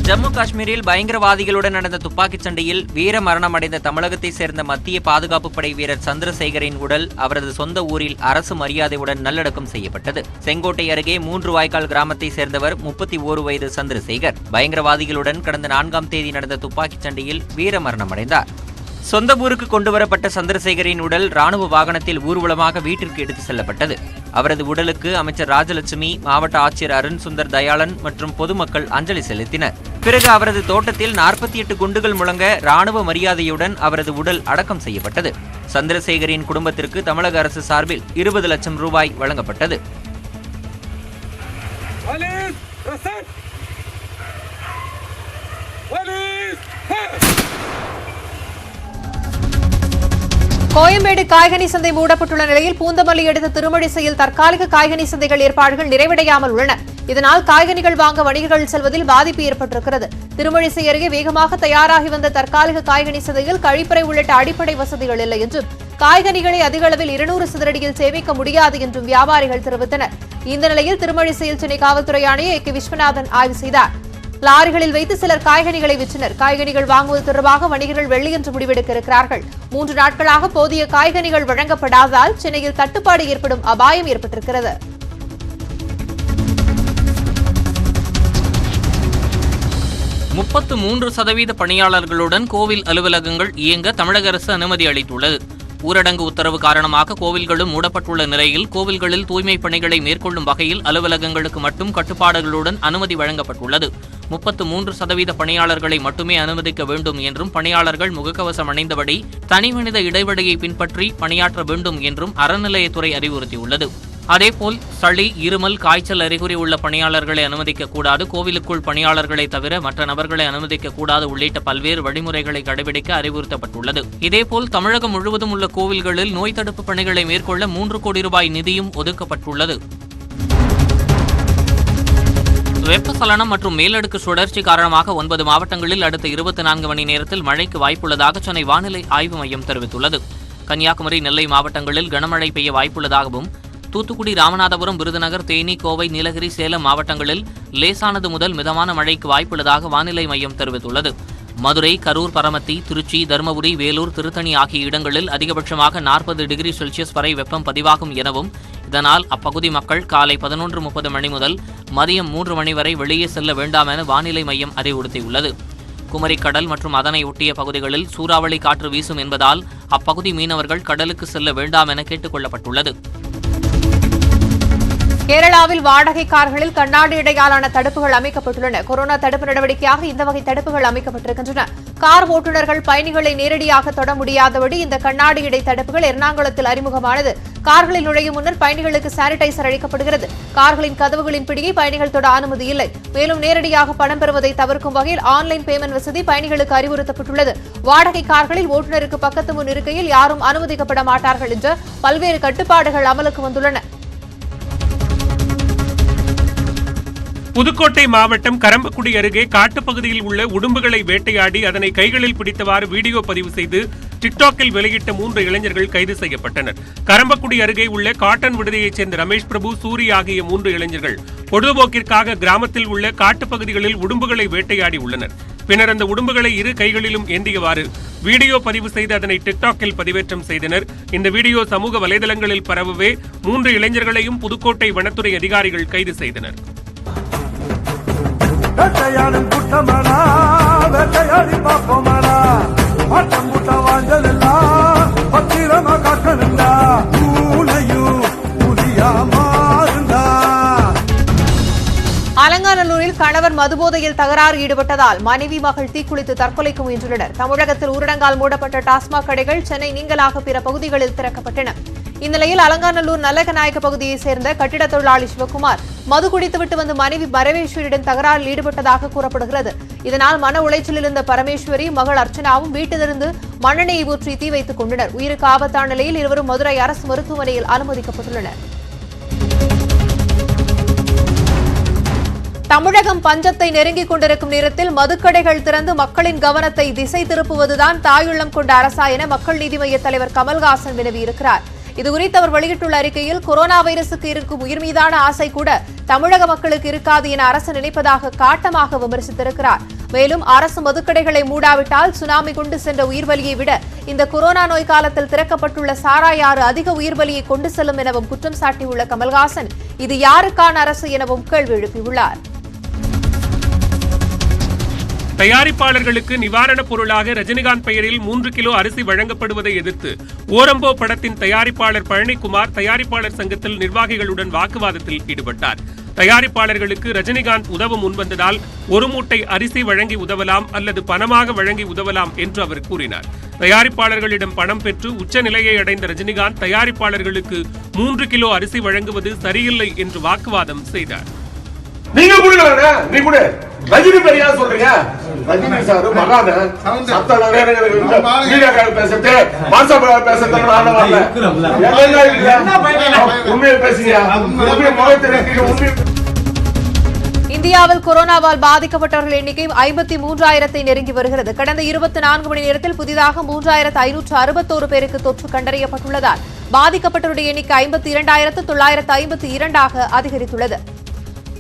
ஜம்மு காஷ்மீரில் பயங்கரவாதிகளுடன் நடந்த துப்பாக்கிச் சண்டையில் வீர மரணமடைந்த தமிழகத்தை சேர்ந்த மத்திய பாதுகாப்பு படை வீரர் சந்திரசேகரின் உடல் அவரது சொந்த ஊரில் அரசு மரியாதையுடன் நல்லடக்கம் செய்யப்பட்டது. செங்கோட்டை அருகே 3 வாய்க்கால் கிராமத்தை சேர்ந்தவர் 31 வயது சந்திரசேகர் பயங்கரவாதிகளுடன் கடந்த 4ஆம் தேதி நடந்த துப்பாக்கிச் சண்டையில் வீர மரணமடைந்தார். சொந்த ஊருக்கு கொண்டுவரப்பட்ட சந்திரசேகரின் உடல் ராணுவ வாகனத்தில் ஊர்வலமாக வீட்டிற்கு எடுத்து செல்லப்பட்டது. அவரது உடலுக்கு அமைச்சர் ராஜலட்சுமி, மாவட்ட ஆட்சியர் அருண் சுந்தர் தயாளன் மற்றும் பொதுமக்கள் அஞ்சலி செலுத்தினர். பிறகு அவரது தோட்டத்தில் 48 குண்டுகள் முழங்க ராணுவ மரியாதையுடன் அவரது உடல் அடக்கம் செய்யப்பட்டது. சந்திரசேகரின் குடும்பத்திற்கு தமிழக அரசு சார்பில் 20 லட்சம் ரூபாய் வழங்கப்பட்டது. கோயம்பேடு காய்கனி சந்தை மூடப்பட்டுள்ள நிலையில் பூந்தமல்லி அடுத்த திருமழிசையில் தற்காலிக காய்கனி சந்தைகள் ஏற்பாடுகள் நிறைவடையாமல் உள்ளன. இதனால் காய்கனிகள் வாங்க வணிகர்கள் செல்வதில் பாதிப்பு ஏற்பட்டிருக்கிறது. திருமழிசை அருகே வேகமாக தயாராகி வந்த தற்காலிக காய்கனி சந்தையில் கழிப்பறை உள்ளிட்ட அடிப்படை வசதிகள் இல்லை என்றும் காய்கனிகளை அதிக அளவில் 200 சதுரடியில் சேமிக்க முடியாது என்றும் வியாபாரிகள் தெரிவித்தனர். இந்த நிலையில் திருமழிசையில் சென்னை காவல்துறை ஆணையர் கே விஸ்வநாதன் ஆய்வு செய்தார். லாரிகளில் வைத்து சிலர் காய்கனிகளை விற்றனர். காய்கனிகள் வாங்குவது தொடர்பாக வணிகர்கள் வெள்ளியன்று முடிவெடுக்க இருக்கிறார்கள். 3 நாட்களாக போதிய காய்கனிகள் வழங்கப்படாததால் சென்னையில் தட்டுப்பாடு ஏற்படும் அபாயம் ஏற்பட்டிருக்கிறது. 33% பணியாளர்களுடன் கோவில் அலுவலகங்கள் இயங்க தமிழக அரசு அனுமதி அளித்துள்ளது. ஊரடங்கு உத்தரவு காரணமாக கோவில்களும் மூடப்பட்டுள்ள நிலையில் கோவில்களில் தூய்மை பணிகளை மேற்கொள்ளும் வகையில் அலுவலகங்களுக்கு மட்டும் கட்டுப்பாடுகளுடன் அனுமதி வழங்கப்பட்டுள்ளது. 33% பணியாளர்களை மட்டுமே அனுமதிக்க வேண்டும் என்றும் பணியாளர்கள் முகக்கவசம் அணிந்தபடி தனிமனித இடைவெளியை பின்பற்றி பணியாற்ற வேண்டும் என்றும் அறநிலையத்துறை அறிவுறுத்தியுள்ளது. அதேபோல் சளி, இருமல், காய்ச்சல் அறிகுறி உள்ள பணியாளர்களை அனுமதிக்கக்கூடாது, கோவிலுக்குள் பணியாளர்களை தவிர மற்ற நபர்களை அனுமதிக்கக்கூடாது உள்ளிட்ட பல்வேறு வழிமுறைகளை கடைபிடிக்க அறிவுறுத்தப்பட்டுள்ளது. இதேபோல் தமிழகம் முழுவதும் உள்ள கோவில்களில் நோய் தடுப்பு பணிகளை மேற்கொள்ள 3 கோடி ரூபாய் நிதியும் ஒதுக்கப்பட்டுள்ளது. வெப்பசலனம் மற்றும் மேலடுக்கு சுழற்சி காரணமாக 9 மாவட்டங்களில் அடுத்த 24 மணி நேரத்தில் மழைக்கு வாய்ப்புள்ளதாக சென்னை வானிலை ஆய்வு மையம் தெரிவித்துள்ளது. கன்னியாகுமரி, நெல்லை மாவட்டங்களில் கனமழை பெய்ய வாய்ப்புள்ளதாகவும், தூத்துக்குடி, ராமநாதபுரம், விருதுநகர், தேனி, கோவை, நீலகிரி, சேலம் மாவட்டங்களில் லேசானது முதல் மிதமான மழைக்கு வாய்ப்புள்ளதாக வானிலை மையம் தெரிவித்துள்ளது. மதுரை, கரூர், பரமத்தி, திருச்சி, தருமபுரி, வேலூர், திருத்தணி ஆகிய இடங்களில் அதிகபட்சமாக 40 டிகிரி செல்சியஸ் வரை வெப்பம் பதிவாகும் எனவும், இதனால் அப்பகுதி மக்கள் காலை 11:30 மணி முதல் மதியம் 3 மணி வரை வெளியே செல்ல வேண்டாம் என வானிலை மையம் அறிவுறுத்தியுள்ளது. குமரிக்கடல் மற்றும் அதனை ஒட்டிய பகுதிகளில் சூறாவளி காற்று வீசும் என்பதால் அப்பகுதி மீனவர்கள் கடலுக்கு செல்ல வேண்டாம் என கேட்டுக் கொள்ளப்பட்டுள்ளது. கேரளாவில் வாடகை கார்களில் கண்ணாடி இடையாலான தடுப்புகள் அமைக்கப்பட்டுள்ளன. கொரோனா தடுப்பு நடவடிக்கையாக இந்த வகை தடுப்புகள் அமைக்கப்பட்டிருக்கின்றன. கார் ஓட்டுநர்கள் பயணிகளை நேரடியாக தொட முடியாதபடி இந்த கண்ணாடி இடை தடுப்புகள் எர்ணாகுளத்தில் அறிமுகமானது. கார்களில் நுழையும் முன்னர் பயணிகளுக்கு சானிடைசர் அளிக்கப்படுகிறது. கார்களின் கதவுகளின் பிடியை பயணிகள் தொட அனுமதி இல்லை. மேலும் நேரடியாக பணம் பெறுவதை தவிர்க்கும் வகையில் ஆன்லைன் பேமெண்ட் வசதி பயணிகளுக்கு அறிவுறுத்தப்பட்டுள்ளது. வாடகை கார்களில் ஓட்டுநருக்கு பக்கத்து முன் இருக்கையில் யாரும் அனுமதிக்கப்பட மாட்டார்கள் என்ற பல்வேறு கட்டுப்பாடுகள் அமலுக்கு வந்துள்ளன. புதுக்கோட்டை மாவட்டம் கரம்பக்குடி அருகே காட்டுப்பகுதியில் உள்ள உடும்புகளை வேட்டையாடி அதனை கைகளில் பிடித்தவாறு வீடியோ பதிவு செய்து டிக்டாக்கில் வெளியிட்ட 3 இளைஞர்கள் கைது செய்யப்பட்டனர். கரம்பக்குடி அருகே உள்ள காட்டன் விடுதியைச் சேர்ந்த ரமேஷ் பிரபு, சூரி ஆகிய 3 இளைஞர்கள் பொழுதுபோக்கிற்காக கிராமத்தில் உள்ள காட்டுப்பகுதிகளில் உடும்புகளை வேட்டையாடி உள்ளனர். பின்னர் அந்த உடும்புகளை 2 கைகளிலும் ஏந்தியவாறு வீடியோ பதிவு செய்து அதனை டிக்டாக்கில் பதிவேற்றம் செய்தனர். இந்த வீடியோ சமூக வலைதளங்களில் பரவவே 3 இளைஞர்களையும் புதுக்கோட்டை வனத்துறை அதிகாரிகள் கைது செய்தனர். வேட்டையாடும் குட்டமடா, வேட்டையாடி பாப்போமடா, ஆட்டம் கூட்ட வாஞ்சலெல்லாம் பத்திரமா காக்கணுண்டா, பூனையும் புதியா மாறுண்டா. அலங்காநல்லூரில் கணவர் மதுபோதையில் தகராறு ஈடுபட்டதால் மனைவி, மகள் தீக்குளித்து தற்கொலைக்கு முயன்றுள்ளனர். தமிழகத்தில் ஊரடங்கால் மூடப்பட்ட டாஸ்மாக் கடைகள் சென்னை நீங்கலாக பிற பகுதிகளில் திறக்கப்பட்டன. இந்நிலையில் அலங்காநல்லூர் நல்லகநாயக்க பகுதியைச் சேர்ந்த கட்டிட தொழிலாளி சிவகுமார் மது குடித்துவிட்டு வந்து மனைவி பரமேஸ்வரியுடன் தகராறில் ஈடுபட்டதாக கூறப்படுகிறது. இதனால் மன உளைச்சலில் இருந்த பரமேஸ்வரி, மகள் அர்ச்சனாவும் வீட்டிலிருந்து மண்ணெண்ணெயை ஊற்றி தீ வைத்துக் கொண்டனர். உயிருக்கு ஆபத்தான நிலையில் இருவரும் மதுரை அரசு மருத்துவமனையில் அனுமதிக்கப்பட்டுள்ளனர். தமிழகம் பஞ்சத்தை நெருங்கிக் கொண்டிருக்கும் நேரத்தில் மதுக்கடைகள் திறந்து மக்களின் கவனத்தை திசை திருப்புவதுதான் தாயுள்ளம் கொண்ட அரசா என மக்கள் நீதி மய்ய தலைவர் கமல்ஹாசன் வினவியிருக்கிறார். இதுகுறித்து அவர் வெளியிட்டுள்ள அறிக்கையில், கொரோனா வைரசுக்கு இருக்கும் உயிர் மீதான ஆசை கூட தமிழக மக்களுக்கு இருக்காது என அரசு நினைப்பதாக காட்டமாக விமர்சித்திருக்கிறார். மேலும் அரசு மதுக்கடைகளை மூடாவிட்டால் சுனாமி கொண்டு சென்ற உயிர்வலியை விட இந்த கொரோனா நோய் காலத்தில் திறக்கப்பட்டுள்ள சாராயாறு அதிக உயிர்வலியை கொண்டு செல்லும் எனவும் குற்றம் சாட்டியுள்ள கமல்ஹாசன், இது யாருக்கான அரசு எனவும் கேள்வி எழுப்பியுள்ளார். தயாரிப்பாளர்களுக்கு நிவாரணப் பொருளாக ரஜினிகாந்த் பெயரில் 3 கிலோ அரிசி வழங்கப்படுவதை எதிர்த்து ஓரம்போ படத்தின் தயாரிப்பாளர் பழனிக்குமார் தயாரிப்பாளர் சங்கத்தில் நிர்வாகிகளுடன் வாக்குவாதத்தில் ஈடுபட்டார். தயாரிப்பாளர்களுக்கு ரஜினிகாந்த் உதவ முன்வந்ததால் 1 மூட்டை அரிசி வழங்கி உதவலாம் அல்லது பணமாக வழங்கி உதவலாம் என்று அவர் கூறினார். தயாரிப்பாளர்களிடம் பணம் பெற்று உச்சநிலையை அடைந்த ரஜினிகாந்த் தயாரிப்பாளர்களுக்கு 3 கிலோ அரிசி வழங்குவது சரியில்லை என்று வாக்குவாதம் செய்தார். நீங்க கொடுங்க, நீ கொடு. ரஜினி பெரியா சொல்றீங்க, ரஜினி சார் மகான சத்தம் பேசுறது வாட்ஸ்அப்ல பேசுறது உண்மையை பேசுங்க. இந்தியாவில் கொரோனாவால் பாதிக்கப்பட்டவர்கள் எண்ணிக்கை 53,000-ஐ நெருங்கி வருகிறது. கடந்த 24 மணி நேரத்தில் புதிதாக 3,561 பேருக்கு தொற்று கண்டறியப்பட்டுள்ளதால் பாதிக்கப்பட்டவருடைய எண்ணிக்கை 52,952 அதிகரித்துள்ளது.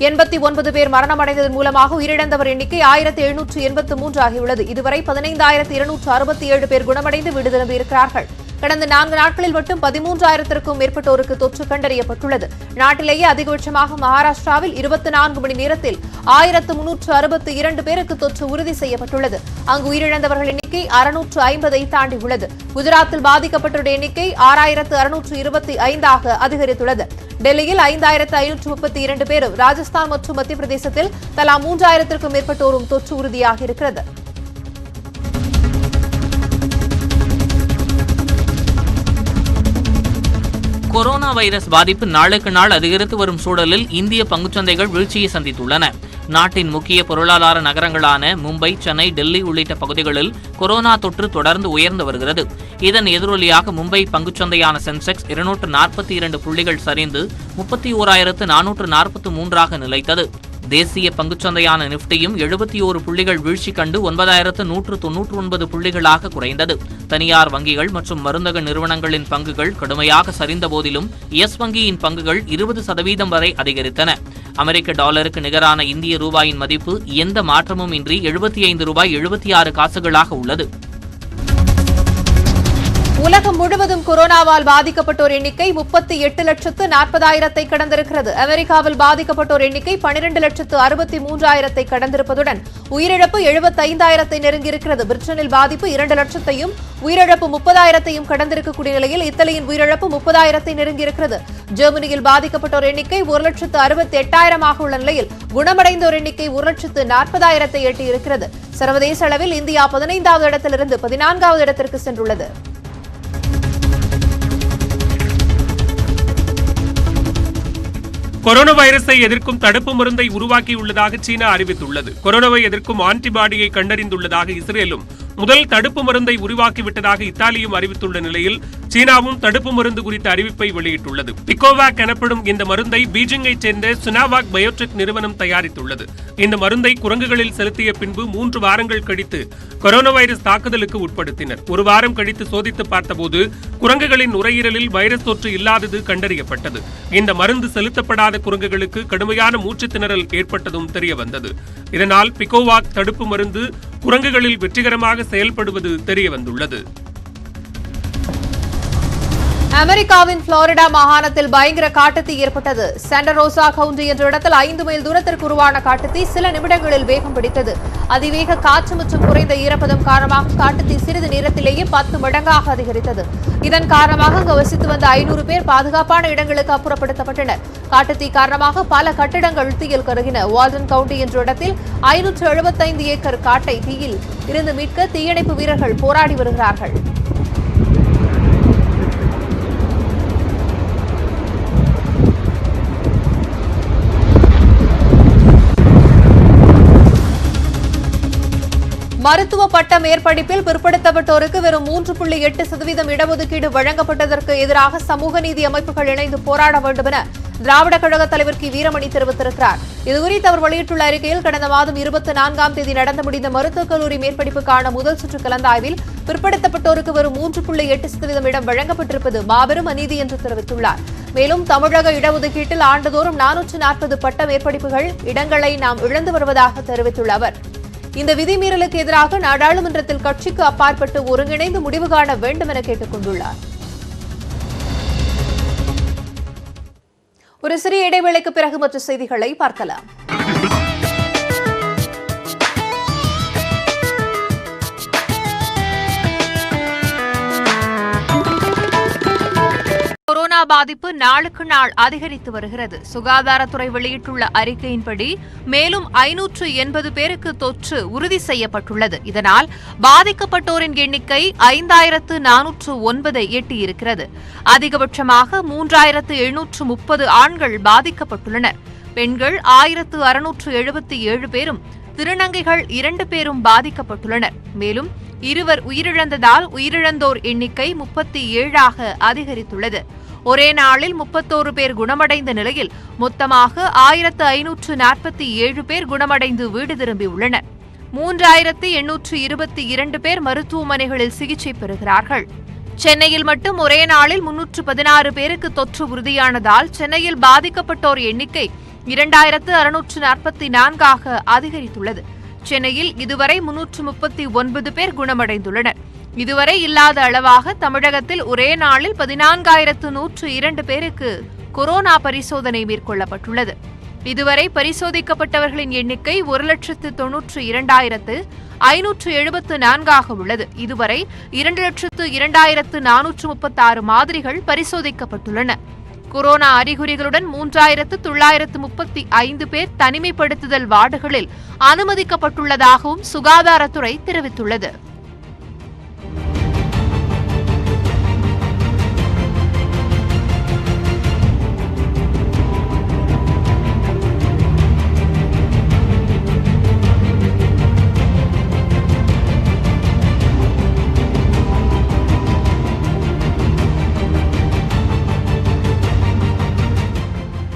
89 பேர் மரணமடைந்ததன் மூலமாக உயிரிழந்தவர் எண்ணிக்கை 1,783 ஆகியுள்ளது. இதுவரை 15,267 பேர் குணமடைந்து வீடு திரும்பியிருக்கிறார்கள். கடந்த 4 நாட்களில் மட்டும் 13,000க்கும் மேற்பட்டோருக்கு தொற்று கண்டறியப்பட்டுள்ளது. நாட்டிலேயே அதிகபட்சமாக மகாராஷ்டிராவில் 24 மணி நேரத்தில் 1362 பேருக்கு தொற்று உறுதி செய்யப்பட்டுள்ளது. அங்கு உயிரிழந்தவர்கள் எண்ணிக்கை 650ஐ தாண்டியுள்ளது. குஜராத்தில் பாதிக்கப்பட்டோருடைய எண்ணிக்கை 6625ஆக அதிகரித்துள்ளது. டெல்லியில் 5532 பேரும், ராஜஸ்தான் மற்றும் மத்திய பிரதேசத்தில் தலா 3000க்கும் மேற்பட்டோரும் தொற்று உறுதியாக இருக்கிறது. கொரோனா வைரஸ் பாதிப்பு நாளுக்கு நாள் அதிகரித்து வரும் சூழலில் இந்திய பங்குச்சந்தைகள் வீழ்ச்சியை சந்தித்துள்ளன. நாட்டின் முக்கிய பொருளாதார நகரங்களான மும்பை, சென்னை, டெல்லி உள்ளிட்ட பகுதிகளில் கொரோனா தொற்று தொடர்ந்து உயர்ந்து வருகிறது. இதன் எதிரொலியாக மும்பை பங்குச்சந்தையான சென்செக்ஸ் 242 புள்ளிகள் சரிந்து 31,443ஆக நிலைத்தது. தேசிய பங்குச்சந்தையான நிப்டியும் 71 புள்ளிகள் வீழ்ச்சி கண்டு 9,199 புள்ளிகளாக குறைந்தது. தனியார் வங்கிகள் மற்றும் மருந்தக நிறுவனங்களின் பங்குகள் கடுமையாக சரிந்த போதிலும் யெஸ் வங்கியின் பங்குகள் 20% வரை அதிகரித்தன. அமெரிக்க டாலருக்கு நிகரான இந்திய ரூபாயின் மதிப்பு எந்த மாற்றமும் இன்றி $75.76 உள்ளது. உலகம் முழுவதும் கொரோனாவால் பாதிக்கப்பட்டோர் எண்ணிக்கை 38,40,000 கடந்திருக்கிறது. அமெரிக்காவில் பாதிக்கப்பட்டோர் எண்ணிக்கை 12,63,000 கடந்திருப்பதுடன் உயிரிழப்பு 75,000 நெருங்கியிருக்கிறது. பிரிட்டனில் பாதிப்பு 2,00,000 உயிரிழப்பு 30,000 கடந்திருக்கக்கூடிய நிலையில் இத்தாலியின் உயிரிழப்பு 30,000 நெருங்கியிருக்கிறது. ஜெர்மனியில் பாதிக்கப்பட்டோர் எண்ணிக்கை 1,68,000 உள்ள நிலையில் குணமடைந்தோர் எண்ணிக்கை 1,40,000 எட்டியிருக்கிறது. சர்வதேச அளவில் இந்தியா 15வது இடத்திலிருந்து 14வது இடத்திற்கு சென்றுள்ளது. கொரோனா வைரஸை எதிர்க்கும் தடுப்பு மருந்தை உருவாக்கியுள்ளதாக சீனா அறிவித்துள்ளது. கொரோனாவை எதிர்க்கும் ஆன்டிபாடியை கண்டறிந்துள்ளதாக இஸ்ரேலும் முதல் தடுப்பு மருந்தை உருவாக்கிவிட்டதாக இத்தாலியும் அறிவித்துள்ள நிலையில் சீனாவும் தடுப்பு மருந்து குறித்த அறிவிப்பை வெளியிட்டுள்ளது. பிகோவாக் எனப்படும் இந்த மருந்தை பீஜிங்கை சேர்ந்த சினோவாக் பயோடெக் நிறுவனம் தயாரித்துள்ளது. இந்த மருந்தை குரங்குகளில் செலுத்திய பின்பு 3 வாரங்கள் கழித்து கொரோனா வைரஸ் தாக்குதலுக்கு உட்படுத்தினர். 1 வாரம் கழித்து சோதித்து பார்த்தபோது குரங்குகளின் நுரையீரலில் வைரஸ் தொற்று இல்லாதது கண்டறியப்பட்டது. இந்த மருந்து செலுத்தப்படாத குரங்குகளுக்கு கடுமையான மூச்சு திணறல் ஏற்பட்டதும் தெரியவந்தது. இதனால் பிகோவாக் தடுப்பு மருந்து குரங்குகளில் வெற்றிகரமாக செயல்படுவது தெரியவந்துள்ளது. அமெரிக்காவின் புளோரிடா மாகாணத்தில் பயங்கர காட்டுத்தீ ஏற்பட்டது. சாண்டா ரோசா கவுண்டி என்ற இடத்தில் 5 மைல் தூரத்திற்கு உருவான காட்டுத்தீ சில நிமிடங்களில் வேகம் பிடித்தது. அதிவேக காற்று மற்றும் குறைந்த ஈரப்பதம் காரணமாக காட்டுத்தீ சிறிது நேரத்திலேயே 10 மடங்காக அதிகரித்தது. இதன் காரணமாக அங்கு வசித்து வந்த 500 பேர் பாதுகாப்பான இடங்களுக்கு அப்புறப்படுத்தப்பட்டனர். காட்டுத்தீ காரணமாக பல கட்டிடங்கள் தீயில் கருகின. வால்டன் கவுண்டி என்ற இடத்தில் 575 ஏக்கர் காட்டை தீயில் இருந்து மீட்க தீயணைப்பு வீரர்கள் போராடி வருகிறார்கள். மருத்துவ பட்ட மேற்படிப்பில் பிற்படுத்தப்பட்டோருக்கு வெறும் 3.8% இடஒதுக்கீடு வழங்கப்பட்டதற்கு எதிராக சமூக நீதி அமைப்புகள் இணைந்து போராட வேண்டும் என திராவிட கழக தலைவர் கி வீரமணி தெரிவித்திருக்கிறார். இதுகுறித்து அவர் வெளியிட்டுள்ள அறிக்கையில் கடந்த மாதம் 24ஆம் தேதி நடந்து முடிந்த மருத்துவக் கல்லூரி மேற்படிப்புக்கான முதல் சுற்று கலந்தாய்வில் பிற்படுத்தப்பட்டோருக்கு வெறும் 3.8% இடம் வழங்கப்பட்டிருப்பது மாபெரும் அநீதி என்று தெரிவித்துள்ளார். மேலும் தமிழக இடஒதுக்கீட்டில் ஆண்டுதோறும் 440 பட்ட மேற்படிப்புகள் இடங்களை நாம் இழந்து வருவதாக தெரிவித்துள்ள அவர் இந்த விதிமீறலுக்கு எதிராக நாடாளுமன்றத்தில் கட்சிக்கு அப்பாற்பட்டு ஒருங்கிணைந்து முடிவு காண வேண்டும் என கேட்டுக் கொண்டுள்ளார். ஒரு சிறிய இடைவேளைக்கு பிறகு மற்ற செய்திகளை பார்க்கலாம். கொரோனா பாதிப்பு நாளுக்கு நாள் அதிகரித்து வருகிறது. சுகாதாரத்துறை வெளியிட்டுள்ள அறிக்கையின்படி மேலும் 580 பேருக்கு தொற்று உறுதி செய்யப்பட்டுள்ளது. இதனால் பாதிக்கப்பட்டோரின் எண்ணிக்கை 5409 எட்டியிருக்கிறது. அதிகபட்சமாக 3730 ஆண்கள் பாதிக்கப்பட்டுள்ளனர். பெண்கள் 1677 பேரும், திருநங்கைகள் 2 பேரும் பாதிக்கப்பட்டுள்ளனர். மேலும் 2 உயிரிழந்ததால் உயிரிழந்தோர் எண்ணிக்கை 37ஆக அதிகரித்துள்ளது. ஒரே நாளில் 31 பேர் குணமடைந்த நிலையில் மொத்தமாக 1547 பேர் குணமடைந்து வீடு திரும்பியுள்ளனர். 3822 பேர் மருத்துவமனைகளில் சிகிச்சை பெறுகிறார்கள். சென்னையில் மட்டும் ஒரே நாளில் 316 பேருக்கு தொற்று உறுதியானதால் சென்னையில் பாதிக்கப்பட்டோர் எண்ணிக்கை 2644ஆக அதிகரித்துள்ளது. சென்னையில் இதுவரை 339 பேர் குணமடைந்துள்ளனர். இதுவரை இல்லாத அளவாக தமிழகத்தில் ஒரே நாளில் 14,102 பேருக்கு கொரோனா பரிசோதனை மேற்கொள்ளப்பட்டுள்ளது. இதுவரை பரிசோதிக்கப்பட்டவர்களின் எண்ணிக்கை 1,92,574 உள்ளது. இதுவரை 2,02,436 மாதிரிகள் பரிசோதிக்கப்பட்டுள்ளன. கொரோனா அறிகுறிகளுடன் 3,935 பேர் தனிமைப்படுத்துதல் வார்டுகளில் அனுமதிக்கப்பட்டுள்ளதாகவும் சுகாதாரத்துறை தெரிவித்துள்ளது.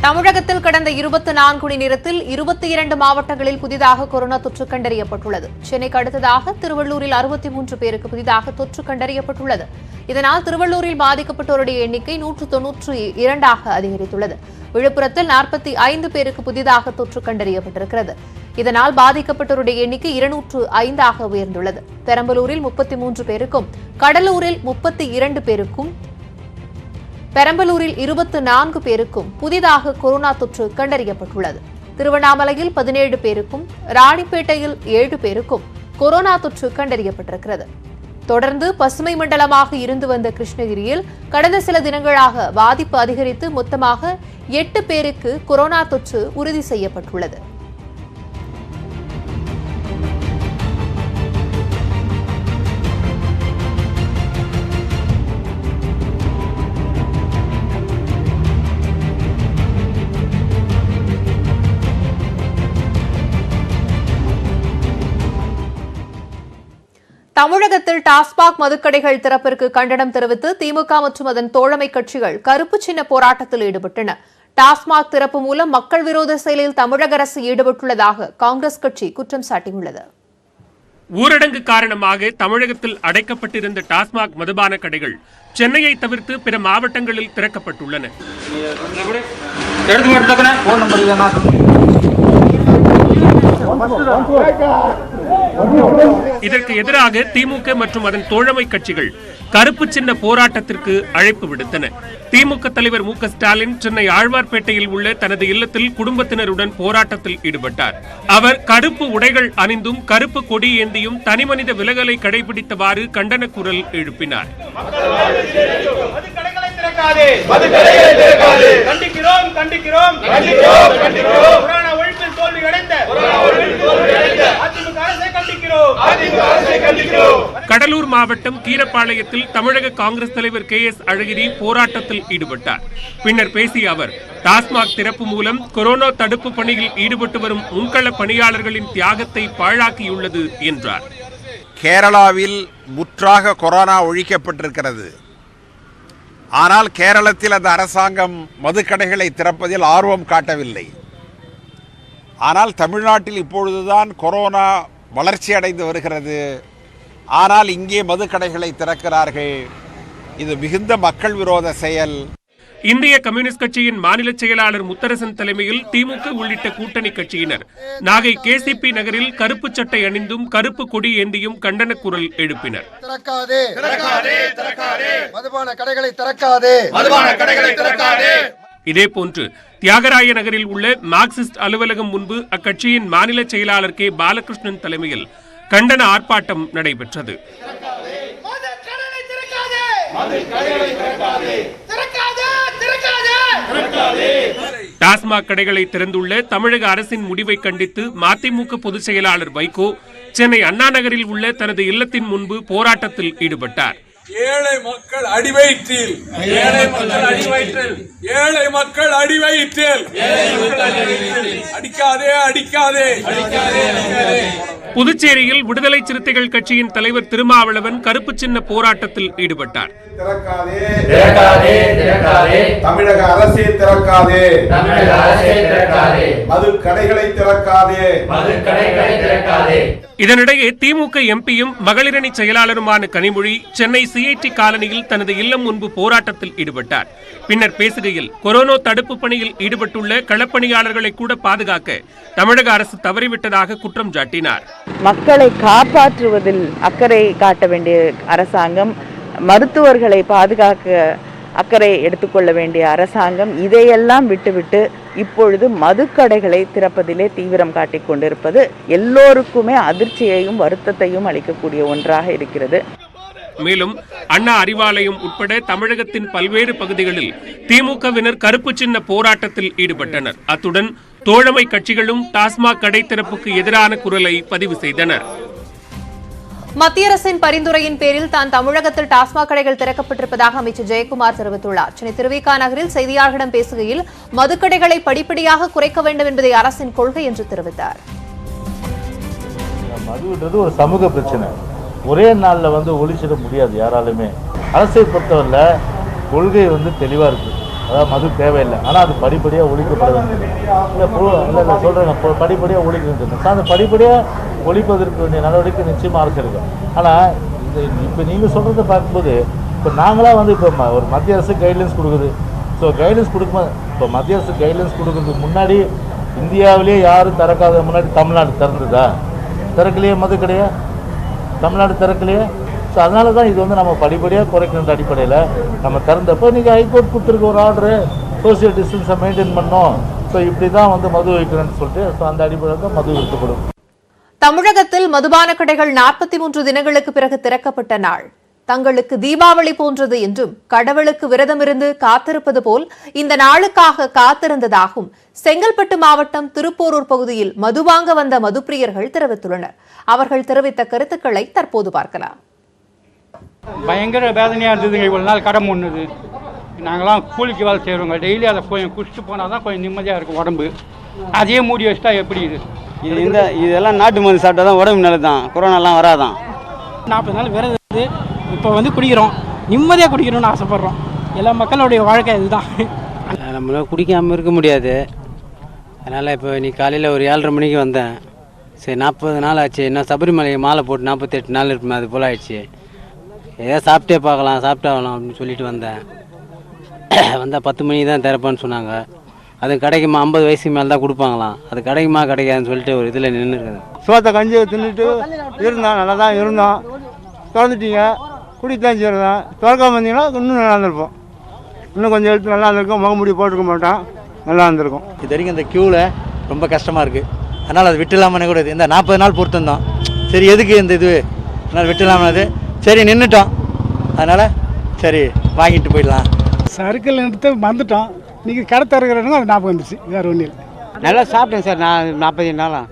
தமிழகத்தில் கடந்த 24 மணி நேரத்தில் 22 மாவட்டங்களில் புதிதாக கொரோனா தொற்று கண்டறியப்பட்டுள்ளது. சென்னைக்கு அடுத்ததாக திருவள்ளூரில் 63 பேருக்கு புதிதாக தொற்று கண்டறியப்பட்டுள்ளது. இதனால் திருவள்ளூரில் பாதிக்கப்பட்டோருடைய எண்ணிக்கை 192 அதிகரித்துள்ளது. விழுப்புரத்தில் 45 பேருக்கு புதிதாக தொற்று கண்டறியப்பட்டிருக்கிறது. இதனால் பாதிக்கப்பட்டோருடைய எண்ணிக்கை 205 உயர்ந்துள்ளது. பெரம்பலூரில் 33 பேருக்கும், கடலூரில் 32 பேருக்கும், பெரம்பலூரில் 24 பேருக்கும் புதிதாக கொரோனா தொற்று கண்டறியப்பட்டுள்ளது. திருவண்ணாமலையில் 17 பேருக்கும், ராணிப்பேட்டையில் 7 பேருக்கும் கொரோனா தொற்று கண்டறியப்பட்டிருக்கிறது. தொடர்ந்து பசுமை மண்டலமாக இருந்து வந்த கிருஷ்ணகிரியில் கடந்த சில தினங்களாக பாதிப்பு அதிகரித்து மொத்தமாக 8 பேருக்கு கொரோனா தொற்று உறுதி செய்யப்பட்டுள்ளது. தமிழகத்தில் டாஸ்மாக் மதுக்கடைகள் திறப்பிற்கு கண்டனம் தெரிவித்து திமுக மற்றும் அதன் தோழமை கட்சிகள் கருப்பு சின்ன போராட்டத்தில் ஈடுபட்டன. டாஸ்மாக் திறப்பு மூலம் மக்கள் விரோத செயலில் தமிழக அரசு ஈடுபட்டுள்ளதாக காங்கிரஸ் கட்சி குற்றம் சாட்டியுள்ளது. ஊரடங்கு காரணமாக தமிழகத்தில் அடைக்கப்பட்டிருந்த டாஸ்மாக் மதுபான கடைகள் சென்னையை தவிர்த்து பிற மாவட்டங்களில் திறக்கப்பட்டுள்ளன. இதற்கு எதிராக திமுக மற்றும் அதன் தோழமை கட்சிகள் கருப்பு சின்ன போராட்டத்திற்கு அழைப்பு விடுத்தன. திமுக தலைவர் மு க ஸ்டாலின் சென்னை ஆழ்வார்பேட்டையில் உள்ள தனது இல்லத்தில் குடும்பத்தினருடன் போராட்டத்தில் ஈடுபட்டார். அவர் கருப்பு உடைகள் அணிந்தும் கருப்பு கொடி ஏந்தியும் தனிமனித விலகலை கடைபிடித்தவாறு கண்டன குரல் எழுப்பினார். கடலூர் மாவட்டம் கீரப்பாளையத்தில் தமிழக காங்கிரஸ் தலைவர் KS அழகிரி போராட்டத்தில் ஈடுபட்டார். பின்னர் பேசிய அவர், டாஸ்மாக் திறப்பு மூலம் கொரோனா தடுப்பு பணியில் ஈடுபட்டு வரும் முன்கள பணியாளர்களின் தியாகத்தை பாழாக்கியுள்ளது என்றார். கேரளாவில் முற்றாக கொரோனா ஒழிக்கப்பட்டிருக்கிறது. ஆனால் கேரளத்தில் அந்த அரசாங்கம் மதுக்கடைகளை திறப்பதில் ஆர்வம் காட்டவில்லை. ஆனால் தமிழ்நாட்டில் இப்பொழுதுதான் கொரோனா வளர்ச்சி அடைந்து வருகிறது. ஆனால் இங்கே மதுக்கடைகளை திறக்கிறார்கள். இது மிகுந்த மக்கள் விரோத செயல். இந்திய கம்யூனிஸ்ட் கட்சியின் மாநில செயலாளர் முத்தரசன் தலைமையில் திமுக உள்ளிட்ட கூட்டணி கட்சியினர் நாகை KCP நகரில் கருப்பு சட்டை அணிந்தும் கருப்பு கொடி ஏந்தியும் கண்டன குரல் எழுப்பினர். இதேபோன்று தியாகராய நகரில் உள்ள மார்க்சிஸ்ட் அலுவலகம் முன்பு அக்கட்சியின் மாநில செயலாளர் K பாலகிருஷ்ணன் தலைமையில் கண்டன ஆர்ப்பாட்டம் நடைபெற்றது. டாஸ்மாக் கடைகளை திறந்துள்ள தமிழக அரசின் முடிவை கண்டித்து மதிமுக பொதுச் செயலாளர் வைகோ சென்னை அண்ணா நகரில் உள்ள தனது இல்லத்தின் முன்பு போராட்டத்தில் ஈடுபட்டார். ஏழை மக்கள் அடிவயிற்றில், ஏழை மக்கள் அடிவயிற்றில், ஏழை மக்கள் அடிவயிற்றில், அடிக்காதே அடிக்காதே அடிக்காதே. புதுச்சேரியில் விடுதலை சிறுத்தைகள் கட்சியின் தலைவர் திருமாவளவன் கருப்பு சின்ன போராட்டத்தில் ஈடுபட்டார். தமிழக அரசே திறக்காதே, மது கடைகளை திறக்காதே. இதனிடையே திமுக எம்பியும் மகளிரணி செயலாளருமான கனிமொழி சென்னை CIT காலனியில் தனது இல்லம் முன்பு போராட்டத்தில் ஈடுபட்டார். பின்னர் பேசுகையில், கொரோனா தடுப்பு பணியில் ஈடுபட்டுள்ள களப்பணியாளர்களை கூட பாதுகாக்க தமிழக அரசு தவறிவிட்டதாக குற்றம் சாட்டினார். மக்களை காப்பாற்றுவதில் அக்கறை காட்ட வேண்டிய அரசாங்கம், மருத்துவர்களை பாதுகாக்க அக்கறை எடுத்துக்கொள்ள வேண்டிய அரசாங்கம் இதையெல்லாம் விட்டுவிட்டு இப்பொழுது மதுக்கடைகளை திறப்பதிலே தீவிரம் காட்டிக் கொண்டிருப்பது எல்லோருக்குமே அதிர்ச்சியையும் வருத்தத்தையும் அளிக்கக்கூடிய ஒன்றாக இருக்கிறது. மேலும் அண்ணா அறிவாலயம் உட்பட தமிழகத்தின் பல்வேறு பகுதிகளில் திமுகவினர் கருப்பு சின்ன போராட்டத்தில் ஈடுபட்டனர். அத்துடன் தோழமை கட்சிகளும் டாஸ்மாக் கடை திறப்புக்கு எதிரான குரலை பதிவு செய்தனர். மத்திய அரசின் பரிந்துரையின் பேரில் தான் தமிழகத்தில் டாஸ்மாக் கடைகள் திறக்கப்பட்டிருப்பதாக அமைச்சர் ஜெயக்குமார் தெரிவித்துள்ளார். சென்னை திருவிக நகரில் செய்தியாளர்களிடம் பேசுகையில் மதுக்கடைகளை படிப்படியாக குறைக்க வேண்டும் என்பதை அரசின் கொள்கை என்று தெரிவித்தார். மதுன்றது ஒரு சமூக பிரச்சனை, ஒரே நாளில் ஒழிச்சிட முடியாது யாராலுமே. அரசை பொறுத்தவரையில் கொள்கை தெளிவாக இருக்குது, அதாவது மது தேவையில்லை, ஆனால் அது படிப்படியாக ஒழிக்கப்பட வேண்டும். இல்லை சொல்கிறேங்க, படிப்படியாக ஒழிக்கிறது. அந்த படிப்படியாக ஒழிப்பதற்கு வேண்டிய நடவடிக்கை நிச்சயமாக அரசு இருக்கும். ஆனால் இப்போ நீங்கள் சொல்கிறத பார்க்கும்போது இப்போ நாங்களாம் இப்போ ஒரு மத்திய அரசு கைட்லைன்ஸ் கொடுக்குது. ஸோ கைட்லைன்ஸ் கொடுக்கும்போது இப்போ மத்திய அரசு கைட்லைன்ஸ் கொடுக்குறதுக்கு முன்னாடி இந்தியாவிலேயே யாரும் திறக்காத முன்னாடி தமிழ்நாடு திறந்துதா? திறக்கலையே மது கிடையா? தமிழ்நாடு திறக்கலையே. ஸோ அதனால தான் இது நம்ம படிப்படியாக குறைக்கின்ற அடிப்படையில் நம்ம திறந்தப்போ இன்றைக்கி ஹைகோர்ட் கொடுத்துருக்க ஒரு ஆர்டரு, சோசியல் டிஸ்டன்ஸை மெயின்டைன் பண்ணோம். ஸோ இப்படி தான் மது வைக்கிறேன்னு சொல்லிட்டு ஸோ அந்த அடிப்படையில் தான் மது விற்கப்படும். தமிழகத்தில் மதுபான கடைகள் 43 தினங்களுக்கு பிறகு திறக்கப்பட்ட நாள் தங்களுக்கு தீபாவளி போன்றது என்றும், கடவுளுக்கு விரதமிருந்து காத்திருப்பது போல் இந்த நாளுக்காக காத்திருந்ததாகவும் செங்கல்பட்டு மாவட்டம் திருப்போரூர் பகுதியில் மது வாங்க வந்த மதுப்பிரியர்கள் தெரிவித்துள்ளனர். அவர்கள் தெரிவித்த கருத்துக்களை தற்போது பார்க்கலாம். பயங்கர வேதனையாக இருந்ததுங்க. இவ்வளோ நாள் கடை ஒன்றுது, நாங்களாம் கூலிக்கு வேலை செய்கிறோங்க. டெய்லி அதை கொஞ்சம் குடிச்சிட்டு போனால் தான் கொஞ்சம் நிம்மதியாக இருக்கும் உடம்பு. அதையே மூடி வச்சுட்டா எப்படி இதெல்லாம் நாட்டு மருந்து சாப்பிட்டா தான் உடம்பு நல்லது தான், கொரோனாலாம் வராதான். 40 நாள் விரதம் இப்போ குடிக்கிறோம், நிம்மதியாக குடிக்கணும்னு ஆசைப்பட்றோம். எல்லா மக்களுடைய வாழ்க்கை இதுதான். நம்மளால் குடிக்காமல் இருக்க முடியாது. அதனால் இப்போ நீ காலையில் ஒரு 7:30 மணிக்கு வந்தேன். சரி 40 நாள் ஆச்சு, இன்னும் சபரிமலை மாலை போட்டு 48 நாள் இருக்குமே, அது போல் ஆயிடுச்சு. ஏதோ சாப்பிட்டே பார்க்கலாம், சாப்பிட்டாகலாம் அப்படின்னு சொல்லிட்டு வந்தேன். வந்தால் 10 மணிக்கு தான் திறப்பான்னு சொன்னாங்க. அது கிடைக்குமா? 50 வயசுக்கு மேலே தான் கொடுப்பாங்களாம். அது கிடைக்குமா கிடைக்காதுன்னு சொல்லிட்டு ஒரு இதில் நின்று இருக்குது. சோத்தை கஞ்சியை தின்னுட்டு இருந்தோம், நல்லா தான் இருந்தோம். திறந்துட்டீங்க, குடித்தான் செய்யறதான். திறக்காம வந்தீங்கன்னா இன்னும் நல்லா இருந்திருப்போம். இன்னும் கொஞ்சம் எழுத்து நல்லா இருந்திருக்கும், முகமுடி போட்டுக்க மாட்டோம், நல்லா இருந்திருக்கும். இது வரைக்கும் இந்த க்யூவில் ரொம்ப கஷ்டமாக இருக்குது. அதனால் அது விட்டுலாமனே கூட இந்த 40 நாள் பொறுத்திருந்தோம். சரி எதுக்கு இந்த இது, அதனால் விட்டுலாமனது. சரி நின்றுட்டோம், அதனால் சரி வாங்கிட்டு போயிடலாம். சர்க்கிள் எடுத்து மறந்துட்டோம். நீங்கள் கடை திறக்கிறவங்க அது ஞாபகம் வந்துச்சு, வேறு ஒன்றும் இல்லை. நல்லா சாப்பிட்டேன் சார். நான் 40 நாளாக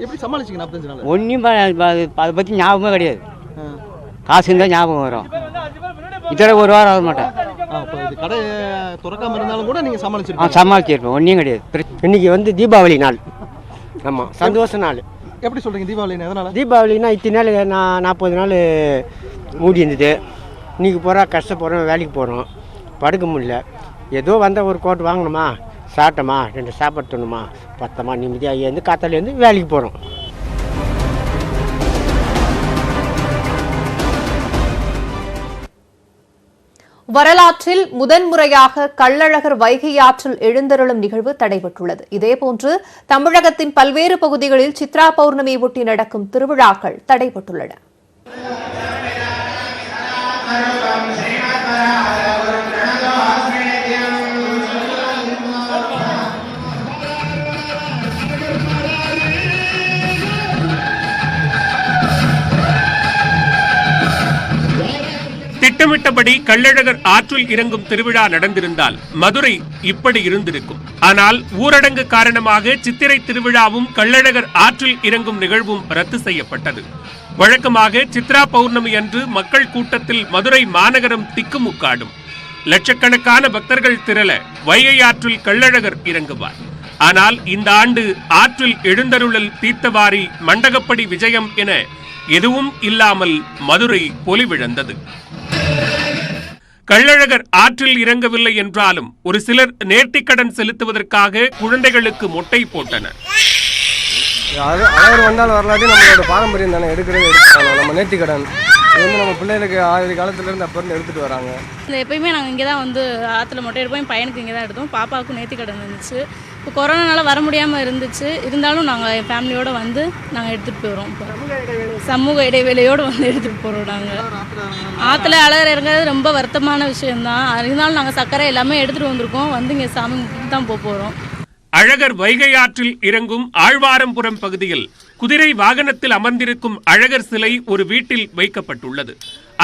எப்படி சமாளிச்சிங்க? 45 நாள் ஒன்றும் அதை பற்றி ஞாபகமே கிடையாது. காசு இருந்தால் ஞாபகம் வரும். இதோட ஒரு வாரம் ஆக மாட்டேன். கடை திறக்காம இருந்தாலும் கூட நீங்கள் சமாளிச்சிருக்கீங்க? சமாளிச்சிருப்பேன், ஒன்றும் கிடையாது. இன்னைக்கு தீபாவளி நாள். ஆமாம், சந்தோஷ நாள். எப்படி சொல்கிறீங்க தீபாவளி எதனால்? தீபாவளினா இத்தனை நாள் நான் 40 நாள் மூடி இருந்தது. இன்றைக்கி போகிறா கஷ்டப்படுறோம், வேலைக்கு போகிறோம், படுக்க முடியல. ஏதோ வந்தால் ஒரு கோட் வாங்கணுமா, சாப்பிட்டோமா, 2 சாப்பாடு தரணுமா, பத்தமா நிம்மதியாக இருந்து காத்தாலேருந்து வேலைக்கு போகிறோம். வரலாற்றில் முதன்முறையாக கள்ளழகர் வைகை ஆற்றில் எழுந்தருளும் நிகழ்வு தடைபட்டுள்ளது. இதேபோன்று தமிழகத்தின் பல்வேறு பகுதிகளில் சித்ரா பௌர்ணமியை ஒட்டி நடக்கும் திருவிழாக்கள் தடைபட்டுள்ளன. திட்டமிட்டபடி கள்ளழகர் ஆற்றில் இறங்கும் திருவிழா நடந்திருந்தால் மதுரை இப்படி இருந்திருக்கும். ஆனால் ஊரடங்கு காரணமாக சித்திரை திருவிழாவும் கள்ளழகர் ஆற்றில் இறங்கும் நிகழ்வும் ரத்து செய்யப்பட்டது. வழக்கமாக சித்ரா பௌர்ணமி அன்று மக்கள் கூட்டத்தில் மதுரை மாநகரம் திக்குமுக்காடும். லட்சக்கணக்கான பக்தர்கள் திரள வைகை ஆற்றில் கள்ளழகர் இறங்குவார். ஆனால் இந்த ஆண்டு ஆற்றில் எழுந்தருளல், தீர்த்தவாரி, மண்டகப்படி விஜயம் என எதுவும் இல்லாமல் மதுரை பொலிவிழந்தது. கள்ளழகர் ஆற்றில் இறங்கவில்லை என்றாலும் ஒரு சிலர் நேர்த்திக்கடன் செலுத்துவதற்காக குழந்தைகளுக்கு மொட்டை போட்டனர். அழகர் வந்தாலும் வரலாட்டி நம்மளோட பாரம்பரியம் தானே, எடுக்கிறது எடுக்கணும். நம்ம நேர்த்திக்கடன் நம்ம பிள்ளைகளுக்கு ஆதி காலத்துலேருந்து அப்போ இருந்து எடுத்துகிட்டு வராங்க. எப்பயுமே நாங்கள் இங்கே தான் வந்து ஆற்றுல மொட்டை எடுப்போம். என் பையனுக்கு இங்கே தான் எடுத்தோம். பாப்பாவுக்கும் நேர்த்தி கடன் இருந்துச்சு. இப்போ கொரோனானால வர முடியாமல் இருந்துச்சு. இருந்தாலும் நாங்கள் என் ஃபேமிலியோடு வந்து நாங்கள் எடுத்துகிட்டு போகிறோம். இப்போ சமூக இடைவேளையோடு வந்து எடுத்துகிட்டு போகிறோம். நாங்கள் ஆற்றுல அழகர் இறங்கிறது ரொம்ப வருத்தமான விஷயம்தான். இருந்தாலும் நாங்கள் சர்க்கரை எல்லாமே எடுத்துகிட்டு வந்திருக்கோம். வந்து இங்கே சாமி தான் போகிறோம். அழகர் வைகை ஆற்றில் இறங்கும் ஆழ்வாரம்புரம் பகுதியில் குதிரை வாகனத்தில் அமர்ந்திருக்கும் அழகர் சிலை ஒரு வீட்டில் வைக்கப்பட்டுள்ளது.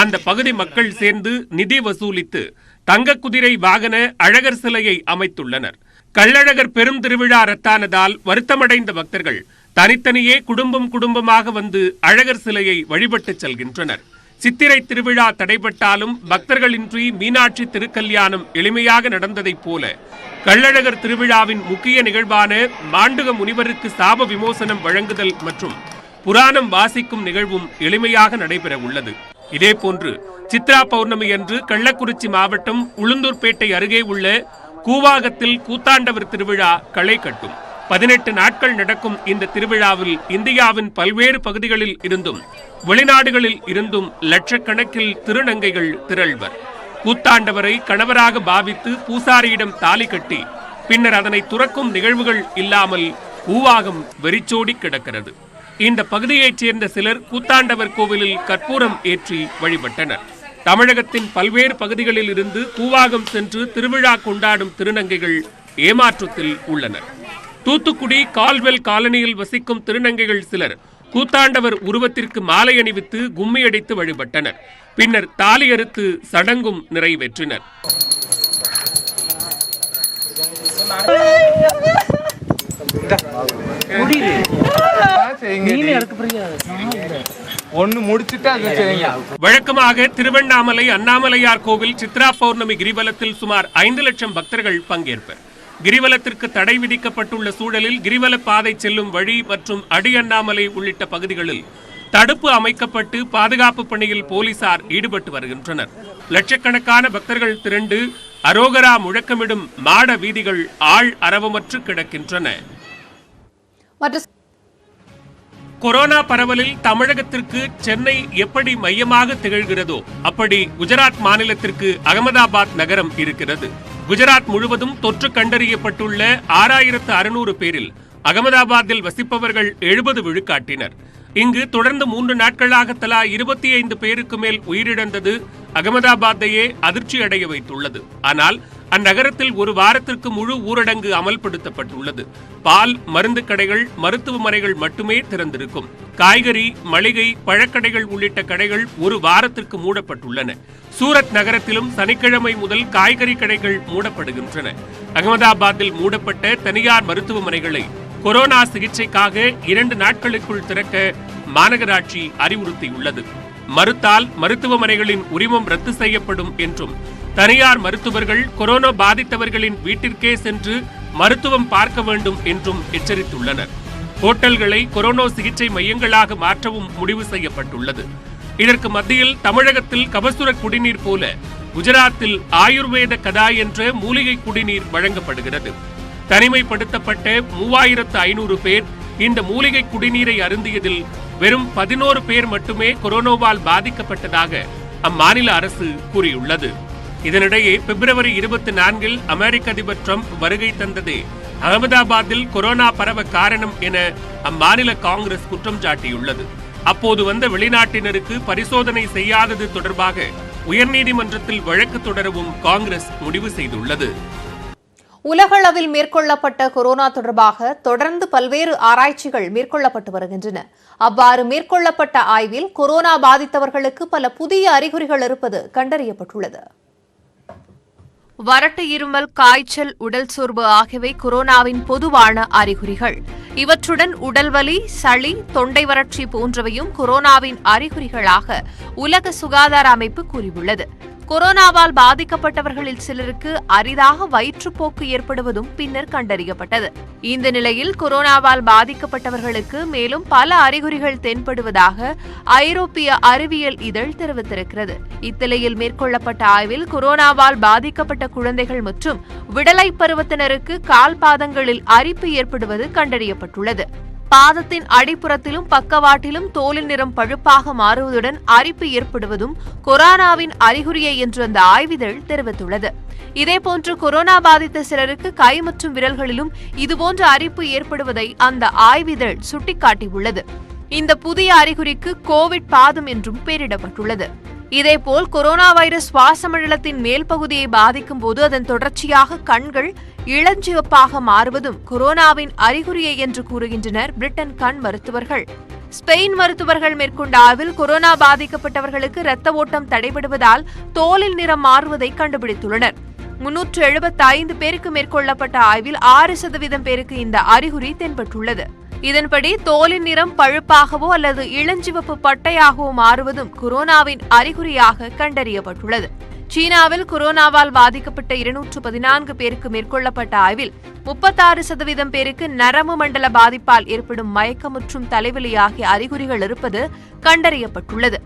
அந்த பகுதி மக்கள் சேர்ந்து நிதி வசூலித்து தங்க குதிரை வாகன அழகர் சிலையை அமைத்துள்ளனர். கள்ளழகர் பெரும் திருவிழா ரத்தானதால் வருத்தமடைந்த பக்தர்கள் தனித்தனியே குடும்பமாக வந்து அழகர் சிலையை வழிபட்டு செல்கின்றனர். சித்திரை திருவிழா தடைபட்டாலும் பக்தர்களின்றி மீனாட்சி திருக்கல்யாணம் எளிமையாக நடந்ததைப் போல கள்ளழகர் திருவிழாவின் முக்கிய நிகழ்வான மாண்டுக முனிவருக்கு சாப விமோசனம் வழங்குதல் மற்றும் புராணம் வாசிக்கும் நிகழ்வும் எளிமையாக நடைபெற உள்ளது. இதேபோன்று சித்ரா பௌர்ணமி அன்று கள்ளக்குறிச்சி மாவட்டம் உளுந்தூர்பேட்டை அருகே உள்ள கூவாகத்தில் கூத்தாண்டவர் திருவிழா களை கட்டும். 18 நாட்கள் நடக்கும் இந்த திருவிழாவில் இந்தியாவின் பல்வேறு பகுதிகளில் இருந்தும் வெளிநாடுகளில் இருந்தும் லட்சக்கணக்கில் திருநங்கைகள் திரள்வர். கூத்தாண்டவரை கணவராக பாவித்து பூசாரியிடம் தாலி கட்டி பின்னர் அதனை துறக்கும் நிகழ்வுகள் இல்லாமல் கூவாகம் வெறிச்சோடி கிடக்கிறது. இந்த பகுதியைச் சேர்ந்த சிலர் கூத்தாண்டவர் கோவிலில் கற்பூரம் ஏற்றி வழிபட்டனர். தமிழகத்தின் பல்வேறு பகுதிகளில் இருந்து கூவாகம் சென்று திருவிழா கொண்டாடும் திருநங்கைகள் ஏமாற்றத்தில் உள்ளனர். தூத்துக்குடி கால்வெல் காலனியில் வசிக்கும் திருநங்கைகள் சிலர் கூத்தாண்டவர் உருவத்திற்கு மாலை அணிவித்து கும்மியடித்து வழிபட்டனர். பின்னர் தாலி அறுத்து சடங்கும் நிறைவேற்றினர். வழக்கமாக திருவண்ணாமலை அண்ணாமலையார் கோவில் சித்ரா பௌர்ணமி கிரிவலத்தில் சுமார் 5 லட்சம் பக்தர்கள் பங்கேற்பர். கிரிவலத்திற்கு தடை விதிக்கப்பட்டுள்ள சூழலில் கிரிவல பாதை செல்லும் வழி மற்றும் அடி அண்ணாமலை உள்ளிட்ட பகுதிகளில் தடுப்பு அமைக்கப்பட்டு பாதுகாப்பு பணியில் போலீசார் ஈடுபட்டு வருகின்றனர். லட்சக்கணக்கான பக்தர்கள் திரண்டு அரோகரா முழக்கமிடும் மாட வீதிகள் ஆள் அரவமற்று கிடக்கின்றன. கொரோனா பரவலில் தமிழகத்திற்கு சென்னை எப்படி மையமாக திகழ்கிறதோ அப்படி குஜராத் மாநிலத்திற்கு அகமதாபாத் நகரம் இருக்கிறது. குஜராத் முழுவதும் தொற்று கண்டறியப்பட்டுள்ள 6600 பேரில் அகமதாபாத்தில் வசிப்பவர்கள் 70 விழுக்காட்டினர். இங்கு தொடர்ந்து 3 நாட்களாக தலா 25 பேருக்கு மேல் உயிரிழந்தது அகமதாபாத்தையே அதிர்ச்சி அடைய வைத்துள்ளது. ஆனால் அந்நகரத்தில் ஒரு வாரத்திற்கு முழு ஊரடங்கு அமல்படுத்தப்பட்டுள்ளது. பால், மருந்து கடைகள், மருத்துவமனைகள் மட்டுமே திறந்திருக்கும். காய்கறி, மளிகை, பழக்கடைகள் உள்ளிட்ட கடைகள் ஒரு வாரத்திற்கு மூடப்பட்டுள்ளன. சூரத் நகரத்திலும் சனிக்கிழமை முதல் காய்கறி கடைகள் மூடப்படுகின்றன. அகமதாபாத்தில் மூடப்பட்ட தனியார் மருத்துவமனைகளை கொரோனா சிகிச்சைக்காக 2 நாட்களுக்குள் திறக்க மாநகராட்சி அறிவுறுத்தியுள்ளது. மறுத்தால் மருத்துவமனைகளின் உரிமம் ரத்து செய்யப்படும் என்றும் தனியார் மருத்துவர்கள் கொரோனா பாதித்தவர்களின் வீட்டிற்கே சென்று மருத்துவம் பார்க்க வேண்டும் என்றும் எச்சரித்துள்ளனர். ஹோட்டல்களை கொரோனா சிகிச்சை மையங்களாக மாற்றவும் முடிவு செய்யப்பட்டுள்ளது. இதற்கு மத்தியில் தமிழகத்தில் கபசுர குடிநீர் போல குஜராத்தில் ஆயுர்வேத கதா என்ற மூலிகை குடிநீர் வழங்கப்படுகிறது. தனிமைப்படுத்தப்பட்ட 3500 பேர் இந்த மூலிகை குடிநீரை அருந்தியதில் வெறும் 11 பேர் மட்டுமே கொரோனாவால் பாதிக்கப்பட்டதாக அம்மாநில அரசு கூறியுள்ளது. இதனிடையே பிப்ரவரி 24 அமெரிக்க அதிபர் டிரம்ப் வருகை தந்ததே அகமதாபாத்தில் கொரோனா பரவ காரணம் என அம்மாநில காங்கிரஸ் குற்றம் சாட்டியுள்ளது. அப்போது வந்த வெளிநாட்டினருக்கு பரிசோதனை செய்யாதது தொடர்பாக உயர்நீதிமன்றத்தில் வழக்கு தொடரவும் காங்கிரஸ் முடிவு செய்துள்ளது. உலகளவில் மேற்கொள்ளப்பட்ட கொரோனா தொடர்பாக தொடர்ந்து பல்வேறு ஆராய்ச்சிகள் மேற்கொள்ளப்பட்டு வருகின்றன. அவ்வாறு மேற்கொள்ளப்பட்ட ஆய்வில் கொரோனா பாதித்தவர்களுக்கு பல புதிய அறிகுறிகள் இருப்பது கண்டறியப்பட்டுள்ளது. வறட்டு இருமல், காய்ச்சல், உடல் சோர்வு ஆகியவை கொரோனாவின் பொதுவான அறிகுறிகள். இவற்றுடன் உடல்வலி, சளி, தொண்டை வறட்சி போன்றவையும் கொரோனாவின் அறிகுறிகளாக உலக சுகாதார அமைப்பு கூறியுள்ளது. கொரோனாவால் பாதிக்கப்பட்டவர்களில் சிலருக்கு அரிதாக வயிற்றுப்போக்கு ஏற்படுவதும் பின்னர் கண்டறியப்பட்டது. இந்த நிலையில் கொரோனாவால் பாதிக்கப்பட்டவர்களுக்கு மேலும் பல அறிகுறிகள் தென்படுவதாக ஐரோப்பிய அறிவியல் இதழ் தெரிவித்திருக்கிறது. இத்திலையில் மேற்கொள்ளப்பட்ட ஆய்வில் கொரோனாவால் பாதிக்கப்பட்ட குழந்தைகள் மற்றும் விடலை பருவத்தினருக்கு கால் பாதங்களில் அரிப்பு ஏற்படுவது கண்டறியப்பட்டுள்ளது. பாதத்தின் அடிப்புறத்திலும் பக்கவாட்டிலும் தோலின் நிறம் பழுப்பாக மாறுவதுடன் அரிப்பு ஏற்படுவதும் கொரோனாவின் அறிகுறியே என்று அந்த ஆய்விதழ் தெரிவித்துள்ளது. இதேபோன்று கொரோனா பாதித்த சிலருக்கு கை மற்றும் விரல்களிலும் இதுபோன்ற அரிப்பு ஏற்படுவதை அந்த ஆய்விதழ் சுட்டிக்காட்டியுள்ளது. இந்த புதிய அறிகுறிக்கு கோவிட் பாதம் என்றும் பெயரிடப்பட்டுள்ளது. இதேபோல் கொரோனா வைரஸ் சுவாச மண்டலத்தின் மேல் பகுதியை பாதிக்கும் போது அதன் தொடர்ச்சியாக கண்கள் இளஞ்சிவப்பாக மாறுவதும் கொரோனாவின் அறிகுறியே என்று கூறுகின்றனர் பிரிட்டன் கண் மருத்துவர்கள். ஸ்பெயின் மருத்துவர்கள் மேற்கொண்ட ஆய்வில் கொரோனா பாதிக்கப்பட்டவர்களுக்கு இரத்த ஓட்டம் தடைபடுவதால் தோலில் நிறம் மாறுவதை கண்டுபிடித்துள்ளனர். 375 பேருக்கு மேற்கொள்ளப்பட்ட ஆய்வில் 6% பேருக்கு இந்த அறிகுறி தென்பட்டுள்ளது. இதன்படி தோலின் நிறம் பழுப்பாகவோ அல்லது இளஞ்சிவப்பு பட்டையாகவோ மாறுவதும் கொரோனாவின் அறிகுறியாக கண்டறியப்பட்டுள்ளது. சீனாவில் கொரோனாவால் பாதிக்கப்பட்ட 214 பேருக்கு மேற்கொள்ளப்பட்ட ஆய்வில் 36% பேருக்கு நரம்பு மண்டல பாதிப்பால் ஏற்படும் மயக்கம் மற்றும் தலைவலி ஆகிய அறிகுறிகள் இருப்பது கண்டறியப்பட்டுள்ளது.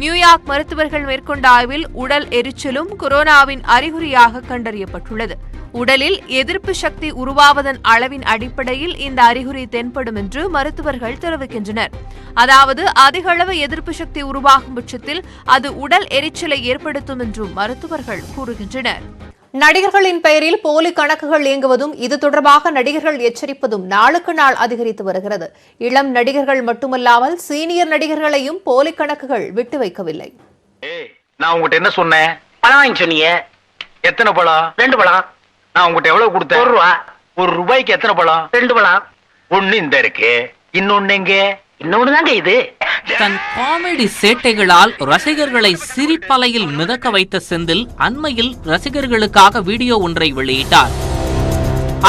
நியூயார்க் மருத்துவர்கள் மேற்கொண்ட ஆய்வில் உடல் எரிச்சலும் கொரோனாவின் அறிகுறியாக கண்டறியப்பட்டுள்ளது. உடலில் எதிர்ப்பு சக்தி உருவாவதன் அளவின் அடிப்படையில் இந்த அறிகுறி தென்படும் என்று மருத்துவர்கள் தெரிவிக்கின்றனர். அதாவது அதிக அளவு எதிர்ப்பு சக்தி உருவாகும் பட்சத்தில் அது உடல் எரிச்சலை ஏற்படுத்தும் என்றும் மருத்துவர்கள் கூறுகின்றனர். நடிகர்களின் பெயரில் போலி கணக்குகள் இயங்குவதும் இது தொடர்பாக நடிகர்கள் எச்சரிப்பதும் நாளுக்கு நாள் அதிகரித்து வருகிறது. இளம் நடிகர்கள் மட்டுமல்லாமல் சீனியர் நடிகர்களையும் போலி கணக்குகள் விட்டு வைக்கவில்லை. நான் உங்ககிட்ட என்ன சொன்னேன்? பழம் வாங்கி சொன்னீங்க. எத்தனை பழம்? 2 பழம். நான் உங்ககிட்ட எவ்வளவு கொடுத்தேன்? 1 ரூபா. 1 ரூபாய்க்கு எத்தனை பழம்? 2 பழம். ஒண்ணு இந்த இருக்கு, இன்னொன்னு எங்க? இன்னொன்னு தாங்க இது. தன் காமெடி சேட்டைகளால் ரசிகர்களை சிரிப்பலையில் மிதக்க வைத்த செந்தில் அண்மையில் ரசிகர்களுக்காக வீடியோ ஒன்றை வெளியிட்டார்.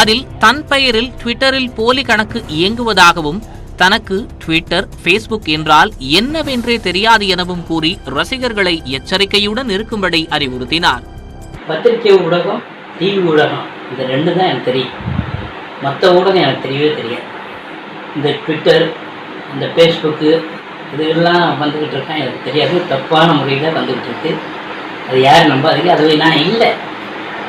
அதில் தன் பெயரில் ட்விட்டரில் போலி கணக்கு இயங்குவதாகவும் தனக்கு ட்விட்டர், ஃபேஸ்புக் என்றால் என்னவென்றே தெரியாது எனவும் கூறி ரசிகர்களை எச்சரிக்கையுடன் இருக்கும்படி அறிவுறுத்தினார். பத்திரிகை ஊடகம், டிவி ஊடகம், இது 2 தான் எனக்கு தெரியும். மற்ற ஊடகம் எனக்கு தெரியவே தெரியாது. இந்த ட்விட்டர், இந்த ஃபேஸ்புக்கு இதெல்லாம் வந்துக்கிட்டு இருக்கேன், எனக்கு தெரியாது. தப்பான முறையில் வந்துக்கிட்டு இருக்கு. அது யாரும் நம்பாதீங்க. அதுவே நான் இல்லை.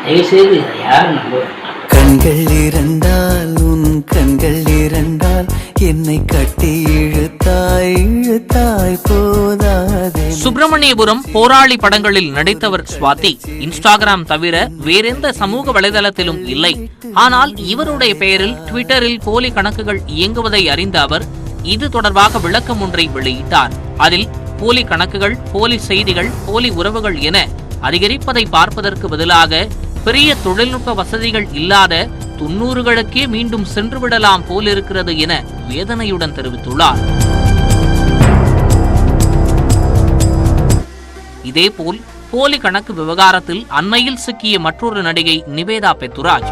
தயவுசெய்து அதை யாரும் நம்புவேன். கண்கள் இரண்டால் உன் கண்கள் இரண்டால் என்னை கட்டி இழுத்தாய் இழுத்தாய் போதாதே. சுப்பிரமணியபுரம் போராளி படங்களில் நடித்தவர் சுவாதி. இன்ஸ்டாகிராம் தவிர வேறெந்த சமூக வலைதளத்திலும் இல்லை. ஆனால் இவருடைய பெயரில் ட்விட்டரில் போலி கணக்குகள் இயங்குவதை அறிந்த அவர் இது தொடர்பாக விளக்கம் ஒன்றை வெளியிட்டார். அதில் போலி கணக்குகள், போலி செய்திகள், போலி உறவுகள் என அதிகரிப்பதை பார்ப்பதற்கு பதிலாக பெரிய தொழில்நுட்ப வசதிகள் இல்லாத 90களுக்கே மீண்டும் சென்றுவிடலாம் போலிருக்கிறது என வேதனையுடன் தெரிவித்துள்ளார். இதேபோல் போலி கணக்கு விவகாரத்தில் அண்மையில் சிக்கிய மற்றொரு நடிகை நிவேதா பெத்துராஜ்.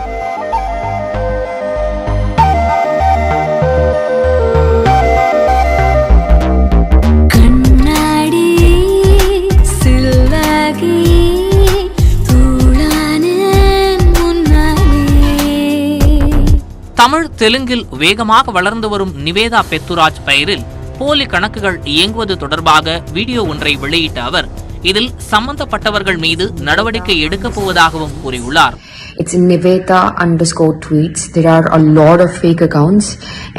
தமிழ், தெலுங்கில் வேகமாக வளர்ந்து வரும் நிவேதா பெத்துராஜ் பெயரில் போலி கணக்குகள் இயங்குவது தொடர்பாக வீடியோ ஒன்றை வெளியிட்ட அவர் இதில் சம்பந்தப்பட்டவர்கள் மீது நடவடிக்கை எடுக்கப் போவதாகவும் கூறியுள்ளார். It's Niveta_tweets. There are a lot of fake accounts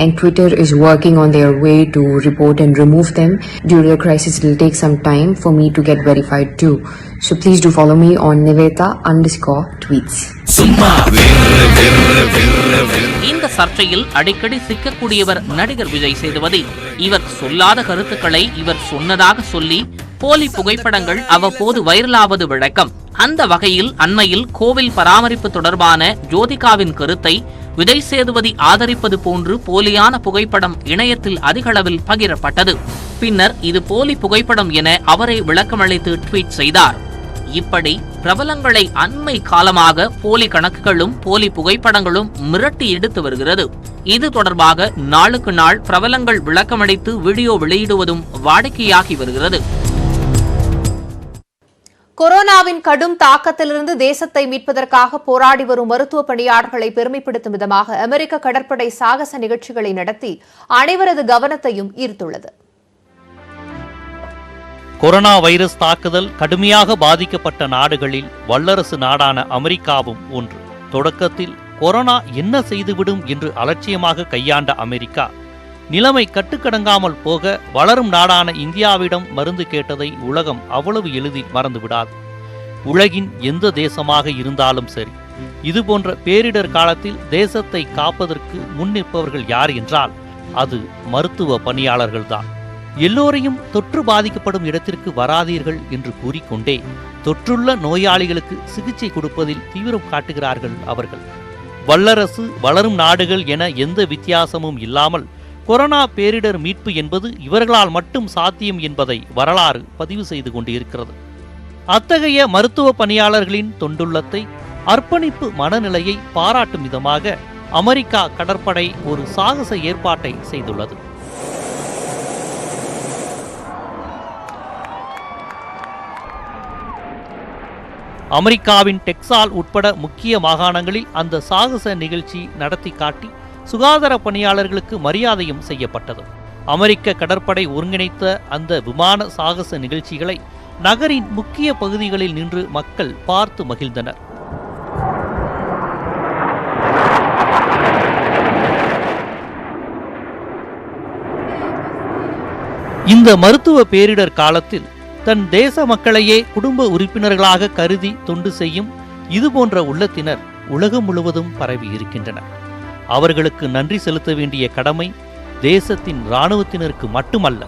and Twitter is working on their way to report and remove them. Due to the crisis, it will take some time for me to get verified too. So please do follow me on Niveta_tweets. இந்த சர்ச்சையில் அடிக்கடி சிக்கக்கூடியவர் நடிகர் விஜய் சேதுபதி. இவர் சொல்லாத கருத்துக்களை இவர் சொன்னதாக சொல்லி போலி புகைப்படங்கள் அவ்வப்போது வைரலாவது வழக்கம். அந்த வகையில் அண்மையில் கோவில் பராமரிப்பு தொடர்பான ஜோதிகாவின் கருத்தை விஜய் சேதுபதி ஆதரிப்பது போன்று போலியான புகைப்படம் இணையத்தில் அதிகளவில் பகிரப்பட்டது. பின்னர் இது போலி புகைப்படம் என அவரை விளக்கமளித்து ட்வீட் செய்தார். இப்படி பிரபலங்களை அண்மை காலமாக போலி கணக்குகளும் போலி புகைப்படங்களும் மிரட்டி எடுத்து வருகிறது. இது தொடர்பாக நாளுக்கு நாள் பிரபலங்கள் விளக்கமளித்து வீடியோ வெளியிடுவதும் வாடிக்கையாகி வருகிறது. கொரோனாவின் கடும் தாக்கத்திலிருந்து தேசத்தை மீட்பதற்காக போராடி வரும் மருத்துவ பணியாளர்களை பெருமைப்படுத்தும் விதமாக அமெரிக்க கடற்படை சாகச நிகழ்ச்சிகளை நடத்தி அனைவரது கவனத்தையும் ஈர்த்துள்ளது. கொரோனா வைரஸ் தாக்குதல் கடுமையாக பாதிக்கப்பட்ட நாடுகளில் வல்லரசு நாடான அமெரிக்காவும் ஒன்று. தொடக்கத்தில் கொரோனா என்ன செய்துவிடும் என்று அலட்சியமாக கையாண்ட அமெரிக்கா நிலைமை கட்டுக்கடங்காமல் போக வளரும் நாடான இந்தியாவிடம் மருந்து கேட்டதை உலகம் அவ்வளவு எளிதில் மறந்துவிடாது. உலகின் எந்த தேசமாக இருந்தாலும் சரி, இதுபோன்ற பேரிடர் காலத்தில் தேசத்தை காப்பதற்கு முன்னிற்பவர்கள் யார் என்றால் அது மருத்துவ பணியாளர்கள்தான். எல்லோரையும் தொற்று பாதிக்கப்படும் இடத்திற்கு வராதீர்கள் என்று கூறிக்கொண்டே தொற்றுள்ள நோயாளிகளுக்கு சிகிச்சை கொடுப்பதில் தீவிரம் காட்டுகிறார்கள் அவர்கள். வல்லரசு, வளரும் நாடுகள் என எந்த வித்தியாசமும் இல்லாமல் கொரோனா பேரிடர் மீட்பு என்பது இவர்களால் மட்டும் சாத்தியம் என்பதை வரலாறு பதிவு செய்து கொண்டிருக்கிறது. அத்தகைய மருத்துவ பணியாளர்களின் தொண்டுள்ளத்தை, அர்ப்பணிப்பு மனநிலையை பாராட்டும் விதமாக அமெரிக்கா கடற்படை ஒரு சாகச ஏற்பாட்டை செய்துள்ளது. அமெரிக்காவின் டெக்சாஸ் உட்பட முக்கிய மாகாணங்களில் அந்த சாகச நிகழ்ச்சி நடத்தி காட்டி சுகாதார பணியாளர்களுக்கு மரியாதையும் செய்யப்பட்டது. அமெரிக்க கடற்படை ஒருங்கிணைத்த அந்த விமான சாகச நிகழ்ச்சிகளை நகரின் முக்கிய பகுதிகளில் நின்று மக்கள் பார்த்து மகிழ்ந்தனர். இந்த மருத்துவ பேரிடர் காலத்தில் தன் தேச மக்களையே குடும்ப உறுப்பினர்களாக கருதி தொண்டு செய்யும் இதுபோன்ற உள்ளத்தினர் உலகம் முழுவதும் பரவி இருக்கின்றனர். அவர்களுக்கு நன்றி செலுத்த வேண்டிய கடமை தேசத்தின் இராணுவத்தினருக்கு மட்டுமல்ல,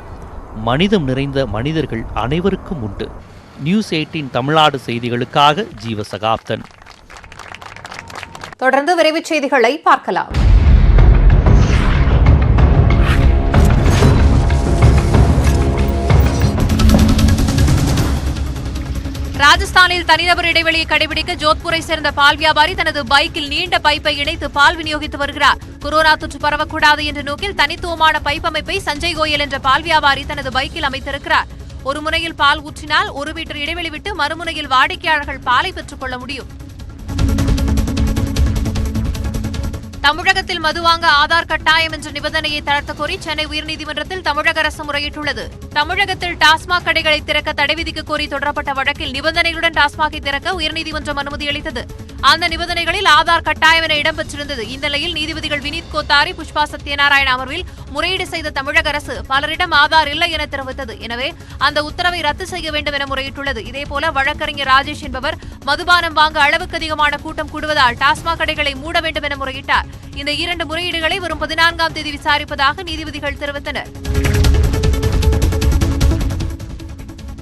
மனிதம் நிறைந்த மனிதர்கள் அனைவருக்கும் உண்டு. நியூஸ் 18 தமிழ்நாடு செய்திகளுக்காக ஜீவசகாப்தன். தொடர்ந்து விரைவுச் செய்திகளை பார்க்கலாம். ராஜஸ்தானில் தனிநபர் இடைவெளியை கடைபிடிக்க ஜோத்பூரை சேர்ந்த பால் வியாபாரி தனது பைக்கில் நீண்ட பைப்பை இணைத்து பால் விநியோகித்து வருகிறார். கொரோனா தொற்று பரவக்கூடாது என்ற நோக்கில் தனித்துவமான பைப் அமைப்பை சஞ்சய் கோயல் என்ற பால் வியாபாரி தனது பைக்கில் அமைத்திருக்கிறார். ஒரு முனையில் பால் ஊற்றினால் 1 மீட்டர் இடைவெளி விட்டு மறுமுனையில் வாடிக்கையாளர்கள் பாலை பெற்றுக் கொள்ள முடியும். தமிழகத்தில் மது வாங்க ஆதார் கட்டாயம் என்ற நிபந்தனையை தளர்த்த கோரி சென்னை உயர்நீதிமன்றத்தில் தமிழக அரசு முறையிட்டுள்ளது. தமிழகத்தில் டாஸ்மாக் கடைகளை திறக்க தடை விதிக்க கோரி தொடரப்பட்ட வழக்கில் நிபந்தனைகளுடன் டாஸ்மாகை திறக்க உயர்நீதிமன்றம் அனுமதி அளித்தது. அந்த நிபந்தனைகளில் ஆதார் கட்டாயம் என இடம்பெற்றிருந்தது. இந்நிலையில் நீதிபதிகள் வினீத் கோத்தாரி, புஷ்பா சத்யநாராயண அமர்வில் முறையீடு செய்த தமிழக அரசு பலரிடம் ஆதார் இல்லை என தெரிவித்தது. எனவே அந்த உத்தரவை ரத்து செய்ய வேண்டும் என முறையிட்டுள்ளது. இதேபோல வழக்கறிஞர் ராஜேஷ் என்பவர் மதுபானம் வாங்க அளவுக்கு அதிகமான கூட்டம் கூடுவதால் டாஸ்மாக் கடைகளை மூட வேண்டும் என முறையிட்டார். இந்த 2 முறையீடுகளை வரும் 14ஆம் தேதி விசாரிப்பதாக நீதிபதிகள் தெரிவித்தனர்.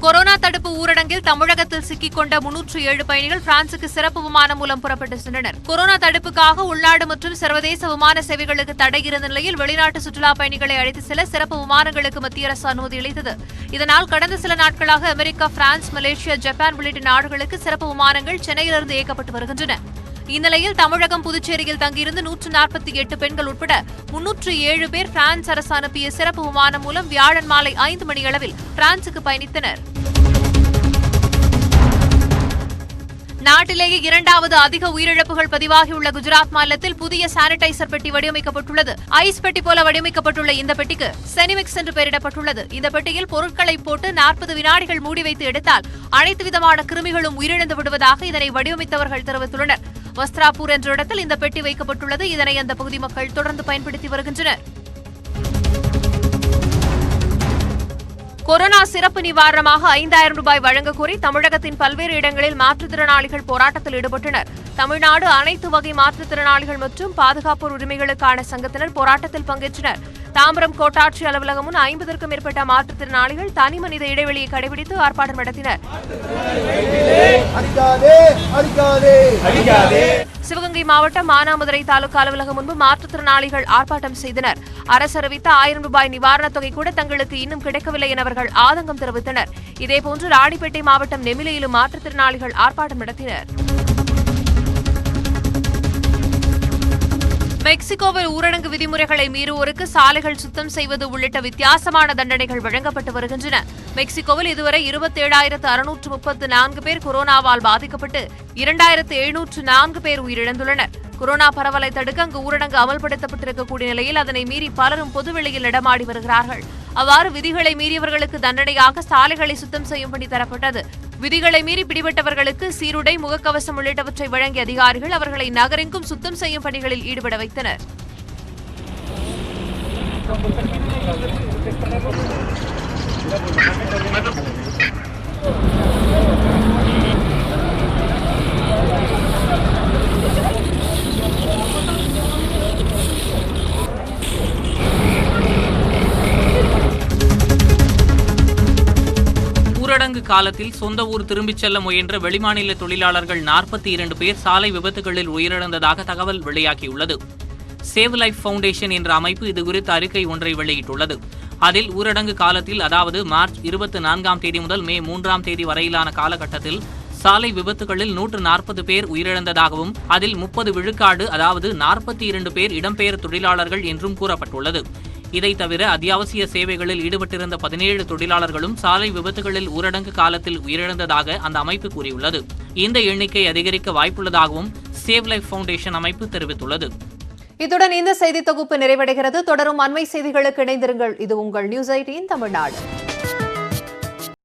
கொரோனா தடுப்பு ஊரடங்கில் தமிழகத்தில் சிக்கிக் கொண்ட 307 பயணிகள் பிரான்சுக்கு சிறப்பு விமானம் மூலம் புறப்பட்டு சென்றனர். கொரோனா தடுப்புக்காக உள்நாடு மற்றும் சர்வதேச விமான சேவைகளுக்கு தடை இருந்த நிலையில் வெளிநாட்டு சுற்றுலா பயணிகளை அழைத்து செல்ல சிறப்பு விமானங்களுக்கு மத்திய அரசு அனுமதி அளித்தது. இதனால் கடந்த சில நாட்களாக அமெரிக்கா, பிரான்ஸ், மலேசியா, ஜப்பான் உள்ளிட்ட நாடுகளுக்கு சிறப்பு விமானங்கள் சென்னையிலிருந்து இயக்கப்பட்டு வருகின்றன. இந்நிலையில் தமிழகம், புதுச்சேரியில் தங்கியிருந்து 148 பெண்கள் உட்பட 307 பேர் பிரான்ஸ் அரசு அனுப்பிய சிறப்பு விமானம் மூலம் வியாழன் மாலை 5 மணியளவில் பிரான்சுக்கு பயணித்தனர். நாட்டிலேயே 2வது அதிக உயிரிழப்புகள் பதிவாகியுள்ள குஜராத் மாநிலத்தில் புதிய சானிடைசர் பெட்டி வடிவமைக்கப்பட்டுள்ளது. ஐஸ் பெட்டி போல வடிவமைக்கப்பட்டுள்ள இந்த பெட்டிக்கு செனிமிக்ஸ் என்று பெயரிடப்பட்டுள்ளது. இந்த பெட்டியில் பொருட்களை போட்டு 40 வினாடிகள் மூடி வைத்து எடுத்தால் அனைத்து விதமான கிருமிகளும் உயிரிழந்து விடுவதாக இதனை வடிவமைத்தவர்கள் தெரிவித்துள்ளனர். வஸ்திராப்பூர் என்ற இடத்தில் இந்த பெட்டி வைக்கப்பட்டுள்ளது. இதனை அந்த பகுதி மக்கள் தொடர்ந்து பயன்படுத்தி வருகின்றனர். கொரோனா சிறப்பு நிவாரணமாக 5000 ரூபாய் வழங்கக் கோரி தமிழகத்தின் பல்வேறு இடங்களில் மாற்றுத்திறனாளிகள் போராட்டத்தில் ஈடுபட்டனர். தமிழ்நாடு அனைத்து வகை மாற்றுத்திறனாளிகள் மற்றும் பாதுகாப்போர் உரிமைகளுக்கான சங்கத்தினர் போராட்டத்தில் பங்கேற்றனர். தாம்பரம் கோட்டாட்சி அலுவலகம் முன் 50க்கும் மேற்பட்ட மாற்றுத்திறனாளிகள் தனிமனித இடைவெளியை கடைபிடித்து ஆர்ப்பாட்டம் நடத்தினர். சிவகங்கை மாவட்டம் மானாமதுரை தாலுகா அலுவலகம் முன்பு மாற்றுத்திறனாளிகள் ஆர்ப்பாட்டம் செய்தனர். அரசு அறிவித்த 1000 ரூபாய் நிவாரணத் தொகை கூட தங்களுக்கு இன்னும் கிடைக்கவில்லை என அவர்கள் ஆதங்கம் தெரிவித்தனர். இதேபோன்று ராணிப்பேட்டை மாவட்டம் நெமிலியிலும் மாற்றுத்திறனாளிகள் ஆர்ப்பாட்டம் நடத்தினர். மெக்சிகோவில் ஊரடங்கு விதிமுறைகளை மீறுவோருக்கு சாலைகள் சுத்தம் செய்வது உள்ளிட்ட வித்தியாசமான தண்டனைகள் வழங்கப்பட்டு வருகின்றன. மெக்சிகோவில் இதுவரை 27,634 பேர் கொரோனாவால் பாதிக்கப்பட்டு 2,704 பேர் உயிரிழந்துள்ளனர். கொரோனா பரவலை தடுக்க அங்கு ஊரடங்கு அமல்படுத்தப்பட்டிருக்கக்கூடிய நிலையில் அதனை மீறி பலரும் பொதுவெளியில் நடமாடி வருகிறார்கள். அவ்வாறு விதிகளை மீறியவர்களுக்கு தண்டனையாக சாலைகளை சுத்தம் செய்யும் பணி தரப்பட்டது. விதிகளை மீறி பிடிபட்டவர்களுக்கு சீருடை, முகக்கவசம் உள்ளிட்டவற்றை வழங்கிய அதிகாரிகள் அவர்களை நகரெங்கும் சுத்தம் செய்யும் பணிகளில் ஈடுபட வைத்தனர். ஊரடங்கு காலத்தில் சொந்த ஊர் திரும்பிச் செல்ல முயன்ற வெளிமாநில தொழிலாளர்கள் 42 பேர் சாலை விபத்துகளில் உயிரிழந்ததாக தகவல் வெளியாகியுள்ளது. சேவ் லைஃப் ஃபவுண்டேஷன் என்ற அமைப்பு இதுகுறித்த அறிக்கை ஒன்றை வெளியிட்டுள்ளது. அதில் ஊரடங்கு காலத்தில், அதாவது மார்ச் 24ஆம் தேதி முதல் மே 3ஆம் தேதி வரையிலான காலகட்டத்தில் சாலை விபத்துகளில் 140 பேர் உயிரிழந்ததாகவும் அதில் 30 விழுக்காடு, அதாவது 42 பேர் இடம்பெயர் தொழிலாளர்கள் என்றும் கூறப்பட்டுள்ளது. இதை தவிர அத்தியாவசிய சேவைகளில் ஈடுபட்டிருந்த 17 தொழிலாளர்களும் சாலை விபத்துகளில் ஊரடங்கு காலத்தில் உயிரிழந்ததாக அந்த அமைப்பு கூறியுள்ளது. இந்த எண்ணிக்கை அதிகரிக்க வாய்ப்புள்ளதாகவும் சேவ் லைஃப் ஃபவுண்டேஷன் அமைப்பு தெரிவித்துள்ளது. இத்துடன் இந்த செய்தி தொகுப்பு நிறைவடைகிறது. தொடரும் அண்மை செய்திகளுக்கு இணைந்திருங்கள். இது உங்கள் நியூஸ் 18 தமிழ்நாடு.